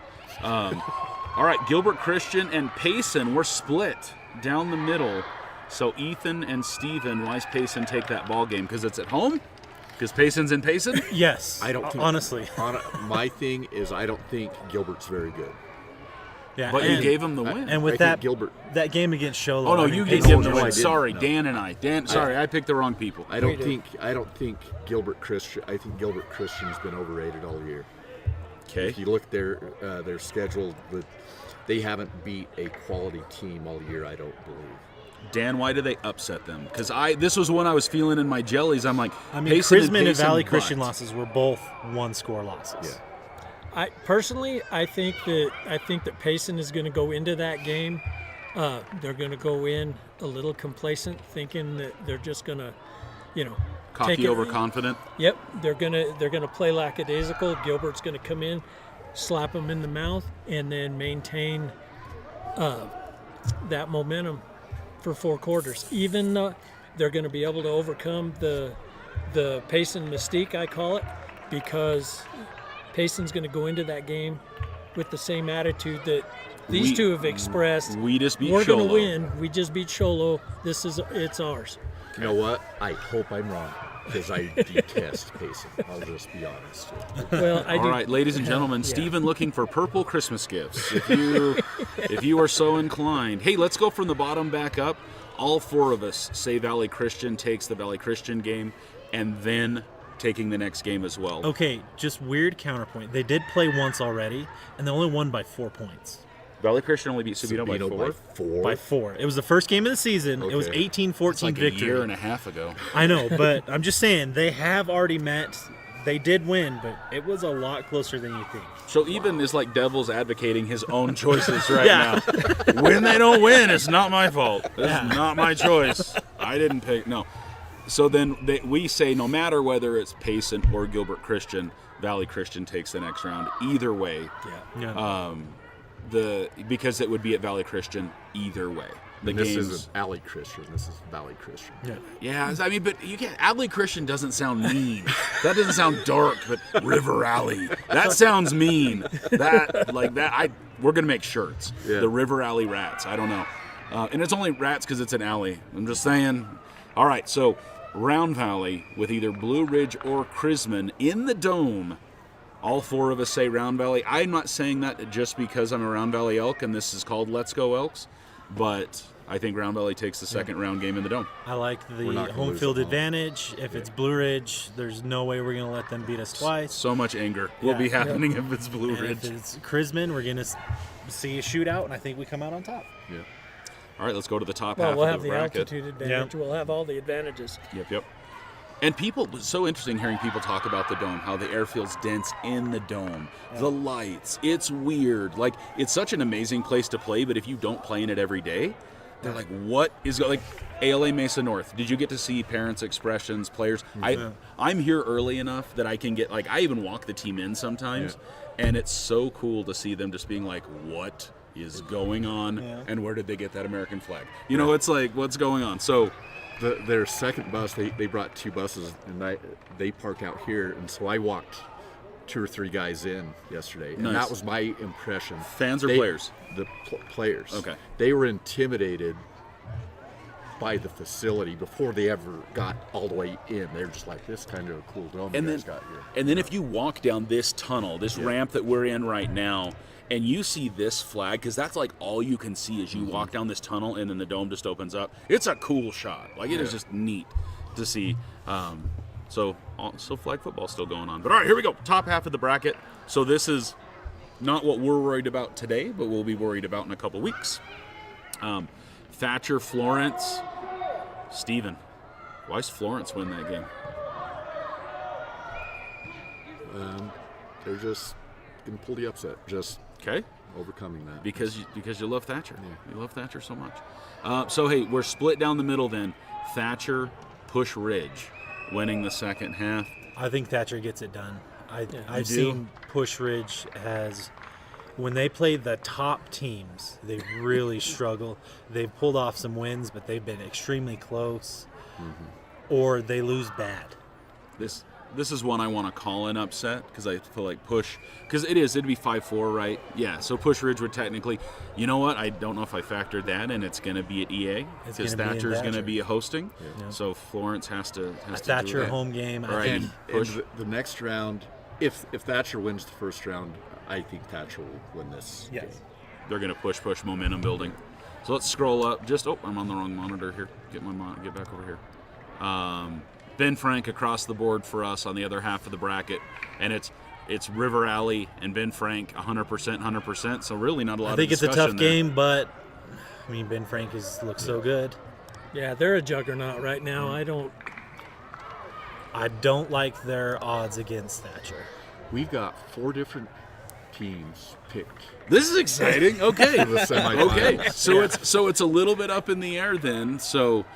S2: All right, Gilbert Christian and Payson, we're split down the middle. So Ethan and Steven, why does Payson take that ball game? Because it's at home? Because Payson's in Payson?
S5: Yes.
S4: I don't think,
S5: honestly.
S4: My thing is, I don't think Gilbert's very good.
S5: Yeah.
S2: But
S5: and,
S2: you gave him the win.
S5: and with
S4: I
S5: that
S4: think Gilbert.
S5: that game against Sholo.
S2: Oh no,
S5: I mean,
S2: you gave
S5: Payson
S2: him the
S4: no,
S2: win.
S4: I didn't.
S2: Sorry,
S4: No.
S2: Dan and I. Sorry, I picked the wrong people.
S4: I don't think Gilbert Christian. I think Gilbert Christian's been overrated all year.
S2: Okay.
S4: If you look at their schedule, they haven't beat a quality team all year. I don't believe.
S2: Dan, why do they upset them? Because this was one I was feeling in my jellies. I'm like,
S5: I mean,
S2: Payson
S5: Chrisman and Valley
S2: but-
S5: Christian losses were both one-score losses.
S1: I personally, I think that Payson is going to go into that game. They're going to go in a little complacent, thinking that they're just going to, take
S2: cocky,
S1: it.
S2: overconfident.
S1: Yep, they're gonna play lackadaisical. Gilbert's going to come in, slap them in the mouth, and then maintain that momentum for 4 quarters. Even they're going to be able to overcome the Payson mystique, I call it, because Payson's going to go into that game with the same attitude that these two have expressed.
S2: We just beat
S1: We're going
S2: Sholo.
S1: to win. We just beat Sholo. It's ours.
S4: You know what? I hope I'm wrong because I detest Payson. I'll just be honest.
S1: Well, I
S2: All
S1: do.
S2: right, ladies and gentlemen,
S1: Yeah.
S2: Stephen looking for purple Christmas gifts. If you are so inclined. Hey, let's go from the bottom back up. All 4 of us say Valley Christian takes the Valley Christian game, and then taking the next game as well.
S5: Okay, just weird counterpoint. They did play once already, and they only won by 4 points.
S2: Valley Christian only beat Sabino by 4.
S4: By 4.
S5: By 4. It was the first game of the season. It was
S4: Okay.
S5: 18-14
S2: Like
S5: victory.
S2: a year and a half ago.
S5: I know, but I'm just saying they have already met. They did win, but it was a lot closer than you think.
S2: So even is like Devil's advocating his own choices right
S5: Yeah.
S2: now. When they don't win, it's not my fault. It's not my choice. I didn't pick. No. So then we say no matter whether it's Payson or Gilbert Christian, Valley Christian takes the next round. Either way,
S5: Yeah.
S2: because it would be at Valley Christian either way. The
S4: This
S2: games.
S4: isn't Alley Christian. This is Valley Christian.
S2: Yeah, I mean, but you can't. Adley Christian doesn't sound mean. That doesn't sound dark, but River Alley. That sounds mean. We're gonna make shirts.
S4: Yeah.
S2: The River Alley Rats. I don't know, and it's only rats because it's an alley. I'm just saying. All right, so Round Valley with either Blue Ridge or Chrisman in the dome. All 4 of us say Round Valley. I'm not saying that just because I'm a Round Valley Elk and this is called Let's Go Elks, but I think Round Valley takes the second round game in the dome.
S5: I like the
S4: We're not gonna
S5: home
S4: lose
S5: field
S4: at home.
S5: advantage. If it's Blue Ridge, there's no way we're going to let them beat us twice.
S2: So much anger will be
S5: Yeah.
S2: happening if it's Blue
S5: And
S2: Ridge.
S5: if it's Chrisman, we're going to see a shootout, and I think we come out on top.
S4: Yeah.
S2: All right, let's go to the top
S1: Well,
S2: half
S1: we'll
S2: of
S1: have
S2: the
S1: the
S2: bracket.
S1: altitude advantage. We'll have all the advantages.
S2: Yep. And people, it's so interesting hearing people talk about the dome, how the airfield's dense in the dome, the lights. It's weird. Like, it's such an amazing place to play, but if you don't play in it every day, they're like, what is like ALA Mesa North? Did you get to see parents' expressions, players? I'm here early enough that I can get like I even walk the team in sometimes, and it's so cool to see them just being like, what is going on, and where did they get that American flag? You know, it's like, what's going on? So.
S4: Their second bus, they brought 2 buses, and they parked out here, and so I walked 2 or 3 guys in yesterday, and
S2: Nice.
S4: that was my impression.
S2: Fans or players?
S4: The players.
S2: Okay.
S4: They were intimidated by the facility before they ever got all the way in. They were just like, this kind of a cool dome
S2: And
S4: you
S2: then,
S4: guys got here.
S2: and then if you walk down this tunnel, this ramp that we're in right now, and you see this flag, because that's like all you can see as you walk down this tunnel, and then the dome just opens up. It's a cool shot. Like it is just neat to see. So flag football's still going on. But all right, here we go. Top half of the bracket. So this is not what we're worried about today, but we'll be worried about in a couple weeks. Thatcher, Florence, Stephen. Why's Florence win that game?
S4: They're just going to pull the upset, just
S2: Okay.
S4: overcoming that.
S2: Because you love Thatcher. You love Thatcher so much. So, hey, we're split down the middle then. Thatcher, Push Ridge, winning the second half.
S5: I think Thatcher gets it done. I've
S2: do?
S5: seen Push Ridge has, when they play the top teams, they really struggle. They've pulled off some wins, but they've been extremely close, or they lose bad.
S2: This is one I want to call an upset because I feel like Push, because it'd be 5-4, right? Yeah, so Push Ridge would technically, you know what? I don't know if I factored that in. It's going to be at EA
S5: It's
S2: because
S5: gonna be in
S2: Thatcher's going to
S5: Thatcher.
S2: be hosting.
S5: Yeah.
S2: So Florence has to
S5: A
S2: do
S5: Thatcher
S2: that.
S5: home game, I
S2: Right.
S5: think.
S2: Push.
S4: And the next round, if Thatcher wins the first round, I think Thatcher will win this.
S5: Yes.
S4: game.
S2: They're going to push momentum building. So let's scroll up. I'm on the wrong monitor here. Get back over here. Ben Frank across the board for us on the other half of the bracket, and it's River Alley and Ben Frank 100%. So really not a lot.
S5: I think
S2: of
S5: it's a
S2: discussion
S5: tough
S2: there.
S5: game, but I mean Ben Frank looks so good.
S1: Yeah, they're a juggernaut right now.
S5: I don't like their odds against Thatcher.
S4: We've got 4 different teams picked.
S2: This is exciting. Okay.
S4: The semifinals.
S2: Okay. So it's a little bit up in the air then. So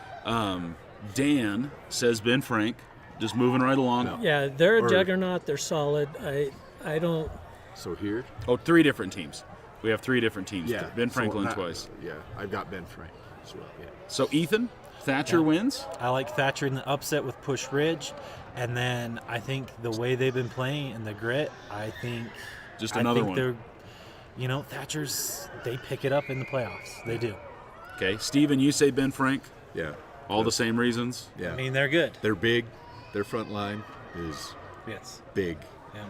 S2: Dan says Ben Frank, just moving right along.
S1: Yeah, they're a
S4: Or-
S1: juggernaut. They're solid. I don't.
S4: So here,
S2: Oh, 3 different teams. We have 3 different teams. Ben
S4: so
S2: Franklin
S4: that-
S2: twice.
S4: Yeah, I've got Ben Frank as well. Yeah.
S2: So Ethan, Thatcher wins.
S5: I like Thatcher in the upset with Push Ridge, and then I think the way they've been playing and the grit, I think
S2: Just
S5: I
S2: another
S5: think
S2: one.
S5: they're, Thatcher's they pick it up in the playoffs. They do.
S2: Okay. Steven, you say Ben Frank.
S4: Yeah.
S2: All the same reasons.
S4: Yeah.
S5: I mean, they're good.
S4: They're big. Their front line is
S5: Yes.
S4: big,
S5: Yeah.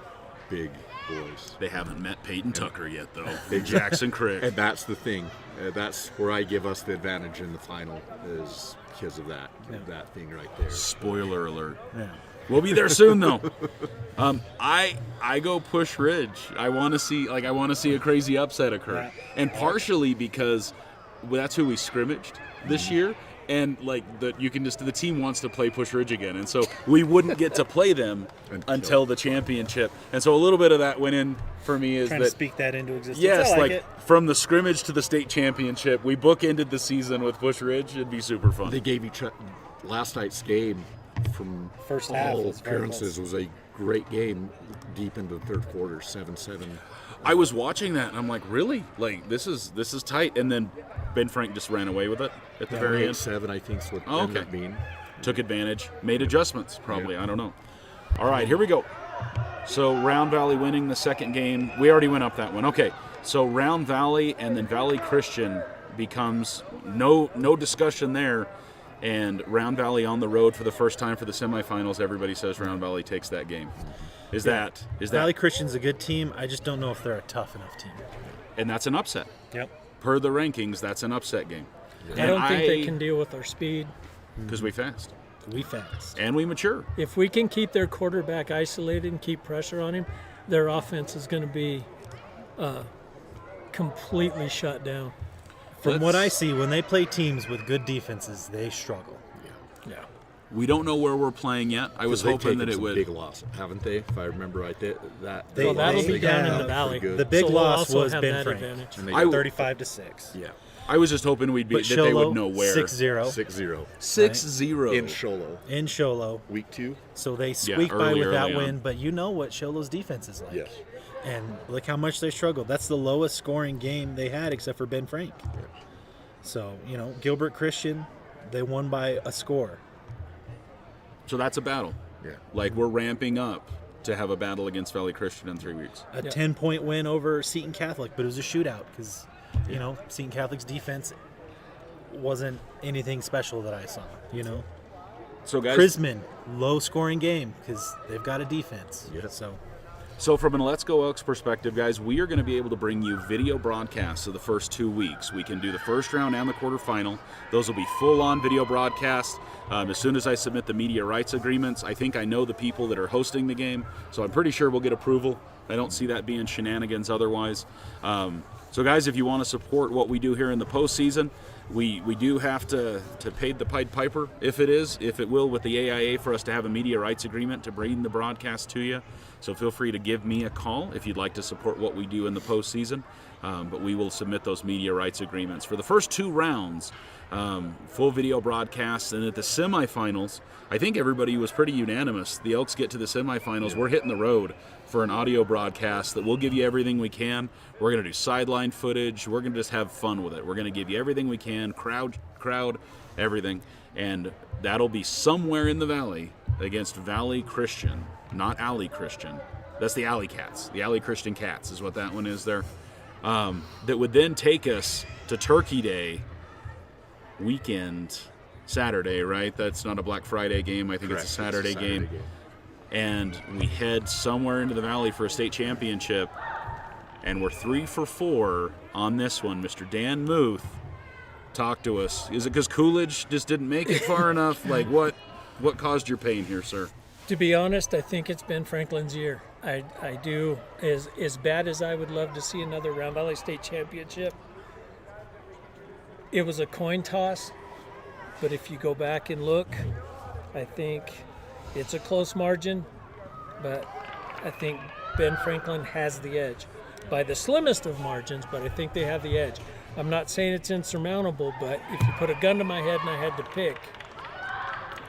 S4: big boys.
S2: They haven't met Peyton Tucker yet, though. Big Jackson Crick.
S4: And that's the thing. That's where I give us the advantage in the final is because of that thing right there.
S2: Spoiler alert.
S5: Yeah.
S2: We'll be there soon, though. I go Push Ridge. I want to see a crazy upset occur, and partially because that's who we scrimmaged this year, and the team wants to play Push Ridge again, and so we wouldn't get to play them until the championship, and so a little bit of that went in for me is
S5: Trying to
S2: that.
S5: speak that into existence.
S2: Yes,
S5: I like it.
S2: from the scrimmage to the state championship, we bookended the season with Push Ridge. It'd be super fun.
S4: They gave each last night's game from
S5: First half
S4: all
S5: was very
S4: appearances
S5: close.
S4: was a great game deep into the third quarter, 7-7.
S2: I was watching that and I'm like, really? Like this is tight. And then Ben Frank just ran away with it at the very end.
S4: 8-7, I think, is what
S2: Oh,
S4: ended
S2: okay.
S4: up being.
S2: Took advantage, made adjustments probably.
S4: Yeah.
S2: I don't know. All right, here we go. So Round Valley winning the second game. We already went up that one. Okay. So Round Valley and then Valley Christian becomes no discussion there. And Round Valley on the road for the first time for the semifinals. Everybody says Round Valley takes that game. Is that
S5: Valley Christian's a good team. I just don't know if they're a tough enough team.
S2: and that's an upset.
S5: Yep.
S2: Per the rankings, that's an upset game.
S1: I don't think they can deal with our speed.
S2: Because we fast
S5: We fast.
S2: and we mature.
S1: If we can keep their quarterback isolated and keep pressure on him, their offense is going to be completely shut down.
S5: From what I see, when they play teams with good defenses, they struggle.
S1: Yeah.
S2: We don't know where we're playing yet. I was
S4: They've
S2: hoping that
S4: taken
S2: it
S4: some
S2: would.
S4: big loss, haven't they? If I remember right, that'll
S1: Well, that'll be down in the valley.
S5: The big
S1: So we'll
S5: loss
S1: also
S5: was
S1: have
S5: Ben
S1: that
S5: Frank.
S1: advantage.
S4: And they
S2: I-
S4: got
S5: 35-6.
S4: yeah,
S2: I was just hoping
S5: But
S2: that they would
S5: Sholo,
S2: know where.
S5: 6-0
S4: 6-0
S2: 6-0.
S4: in Sholo,
S5: in Sholo.
S4: week 2.
S5: So they squeaked by
S2: early
S5: with that
S2: on.
S5: win, but you know what Sholo's defense is like.
S4: Yes.
S5: And look how much they struggled. That's the lowest scoring game they had except for Ben Frank. So, Gilbert Christian, they won by a score.
S2: So that's a battle.
S4: Yeah.
S2: Like we're ramping up to have a battle against Valley Christian in 3 weeks.
S5: A
S1: Yeah.
S5: 10-point win over Seton Catholic, but it was a shootout because, Seton Catholic's defense wasn't anything special that I saw,
S2: So guys,
S5: Prisman, low-scoring game because they've got a defense.
S4: Yeah.
S2: So from an Let's Go Elks perspective, guys, we are going to be able to bring you video broadcasts of the first 2 weeks. We can do the first round and the quarterfinal. Those will be full-on video broadcasts. As soon as I submit the media rights agreements, I think I know the people that are hosting the game, so I'm pretty sure we'll get approval. I don't see that being shenanigans otherwise. So guys, if you want to support what we do here in the postseason, we do have to pay the Pied Piper, if it will, with the AIA for us to have a media rights agreement to bring the broadcast to you. So feel free to give me a call if you'd like to support what we do in the postseason. But we will submit those media rights agreements. For the first 2 rounds, full video broadcasts, and at the semifinals, I think everybody was pretty unanimous. The Elks get to the semifinals, we're hitting the road for an audio broadcast that we'll give you everything we can. We're going to do sideline footage. We're going to just have fun with it. We're going to give you everything we can, crowd, everything. And that'll be somewhere in the valley against Valley Christian, not Alley Christian. That's the Alley Cats. The Alley Christian Cats is what that one is there. That would then take us to Turkey Day weekend, Saturday, right? That's not a Black Friday game. I think
S4: Correct.
S2: it's a Saturday game. And we head somewhere into the valley for a state championship. And we're 3 for 4 on this one. Mr. Dan Muth, talk to us. Is it because Coolidge just didn't make it far enough? Like what caused your pain here, sir?
S1: To be honest, I think it's Ben Franklin's year. I do. As bad as I would love to see another Round Valley State Championship, it was a coin toss. But if you go back and look, I think it's a close margin, but I think Ben Franklin has the edge by the slimmest of margins, but I think they have the edge. I'm not saying it's insurmountable, but if you put a gun to my head and I had to pick,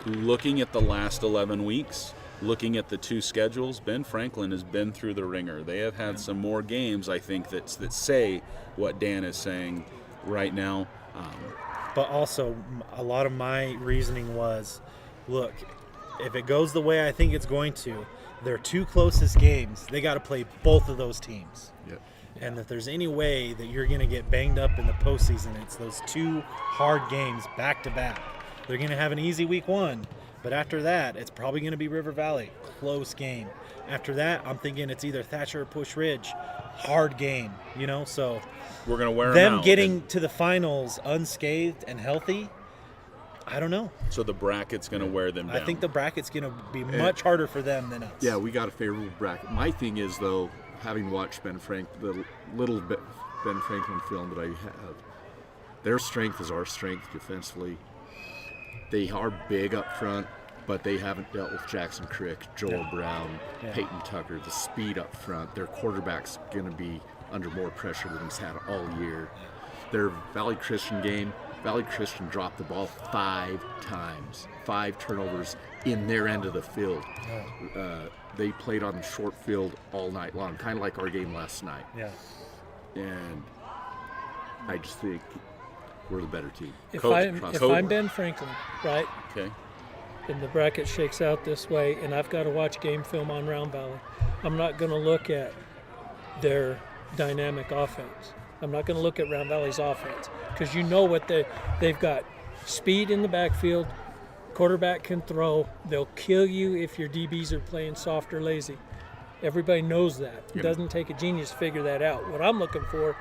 S2: Looking at the last 11 weeks, looking at the two schedules, Ben Franklin has been through the ringer. They have had some more games, I think, that say what Dan is saying right now.
S5: But also, a lot of my reasoning was, look, if it goes the way I think it's going to, their two closest games, they got to play both of those teams.
S4: Yep.
S5: And if there's any way that you're going to get banged up in the postseason, it's those two hard games back to back. They're going to have an easy week 1, but after that, it's probably going to be River Valley, close game. After that, I'm thinking it's either Thatcher or Push Ridge, hard game, so
S2: We're going to wear
S5: them
S2: out.
S5: getting to the finals unscathed and healthy, I don't know.
S2: So the bracket's going to wear them down.
S5: I think the bracket's going to be much harder for them than us.
S4: Yeah, we got a favorable bracket. My thing is, though, having watched the little bit Ben Franklin film that I have, their strength is our strength defensively. They are big up front, but they haven't dealt with Jackson Crick, Joel Brown, Peyton Tucker, the speed up front. Their quarterback's going to be under more pressure than he's had all year. Their Valley Christian game, Valley Christian dropped the ball 5 times, 5 turnovers in their end of the field. They played on the short field all night long, kind of like our game last night.
S5: Yeah.
S4: And I just think we're the better team.
S1: if
S2: Coach,
S1: I'm Ben Franklin, right,
S2: Okay.
S1: and the bracket shakes out this way, and I've got to watch game film on Round Valley, I'm not going to look at their dynamic offense. I'm not going to look at Round Valley's offense because what they've got: speed in the backfield, quarterback can throw. They'll kill you if your DBs are playing soft or lazy. Everybody knows that. It doesn't take a genius to figure that out. What I'm looking for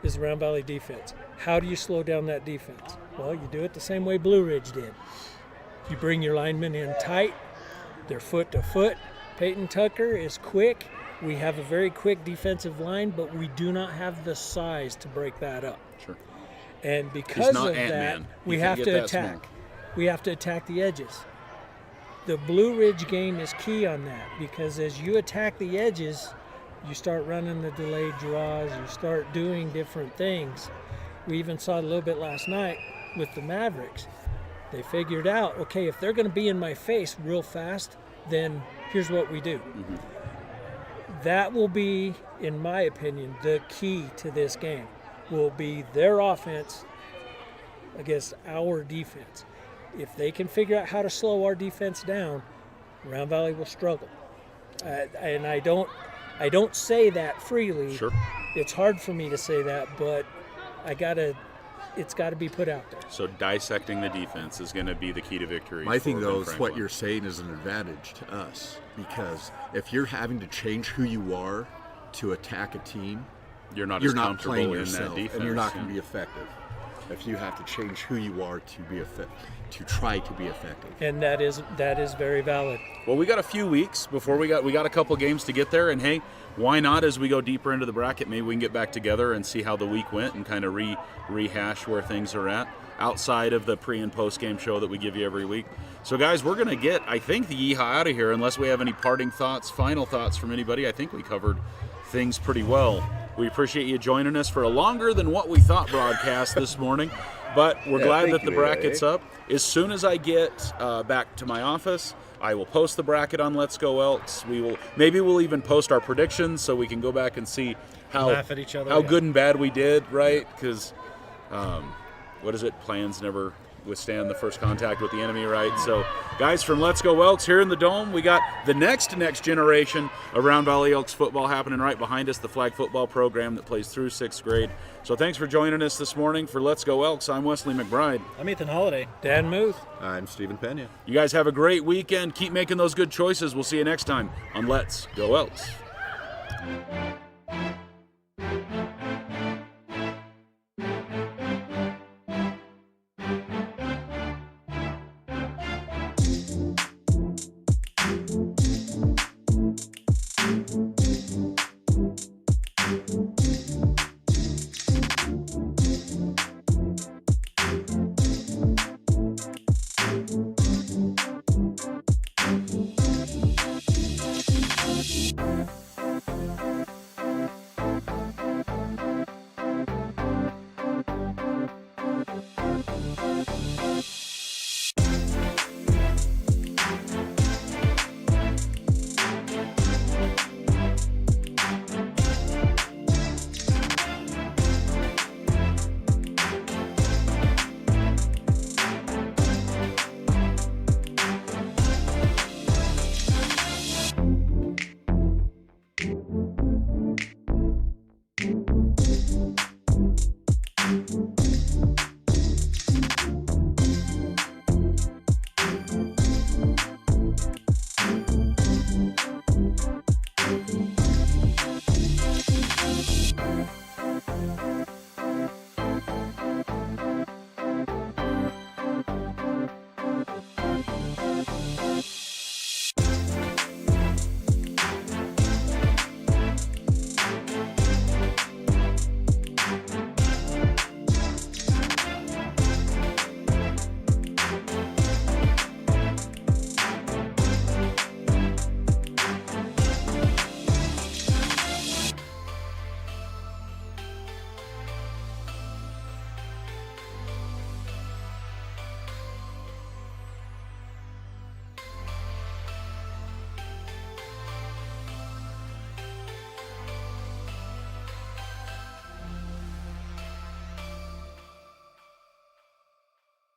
S1: is the Round Valley defense. How do you slow down that defense? Well, you do it the same way Blue Ridge did. You bring your linemen in tight. They're foot to foot. Peyton Tucker is quick. We have a very quick defensive line, but we do not have the size to break that up.
S2: Sure.
S1: And because
S2: not
S1: of that,
S2: Ant-Man.
S1: we
S2: You
S1: have
S2: can't
S1: to
S2: get that
S1: attack.
S2: small.
S1: We have to attack the edges. The Blue Ridge game is key on that because as you attack the edges, you start running the delayed draws, you start doing different things. We even saw it a little bit last night with the Mavericks. They figured out, okay, if they're going to be in my face real fast, then here's what we do.
S2: Mm-hmm.
S1: That will be, in my opinion, the key to this game will be their offense against our defense. If they can figure out how to slow our defense down, Round Valley will struggle. And I don't say that freely.
S2: Sure.
S1: It's hard for me to say that, but it's got to be put out there.
S2: So dissecting the defense is going to be the key to victory.
S4: My thing,
S2: for
S4: though,
S2: Ben
S4: is what
S2: Franklin.
S4: you're saying is an advantage to us because if you're having to change who you are to attack a team,
S2: You're not
S4: you're
S2: as
S4: not
S2: comfortable
S4: playing
S2: in
S4: yourself,
S2: that defense.
S4: and you're not going
S2: yeah.
S4: to be effective. If you have to change who you are to be to try to be effective.
S1: And that is very valid.
S2: Well, we got a few weeks before we got a couple games to get there, and hey, why not? As we go deeper into the bracket, maybe we can get back together and see how the week went and kind of rehash where things are at outside of the pre and post game show that we give you every week. So, guys, we're gonna get, I think, the yeehaw out of here unless we have any parting thoughts, final thoughts from anybody. I think we covered things pretty well. We appreciate you joining us for a longer than what we thought broadcast this morning, but we're glad
S4: thank
S2: that the
S4: you,
S2: bracket's
S4: eh?
S2: up. As soon as I get back to my office, I will post the bracket on Let's Go Elks. Maybe we'll even post our predictions so we can go back and see how
S5: Laugh at each other,
S2: how
S5: yeah.
S2: good and bad we did, right? Because what is it? Plans never withstand the first contact with the enemy, right? So, guys, from Let's Go Elks here in the Dome, we got the next generation of Round Valley Elks football happening right behind us, the flag football program that plays through 6th grade. So thanks for joining us this morning for Let's Go Elks. I'm Wesley McBride.
S5: I'm Ethan Holiday.
S1: Dan Muth.
S4: I'm Stephen Pena.
S2: You guys have a great weekend. Keep making those good choices. We'll see you next time on Let's Go Elks.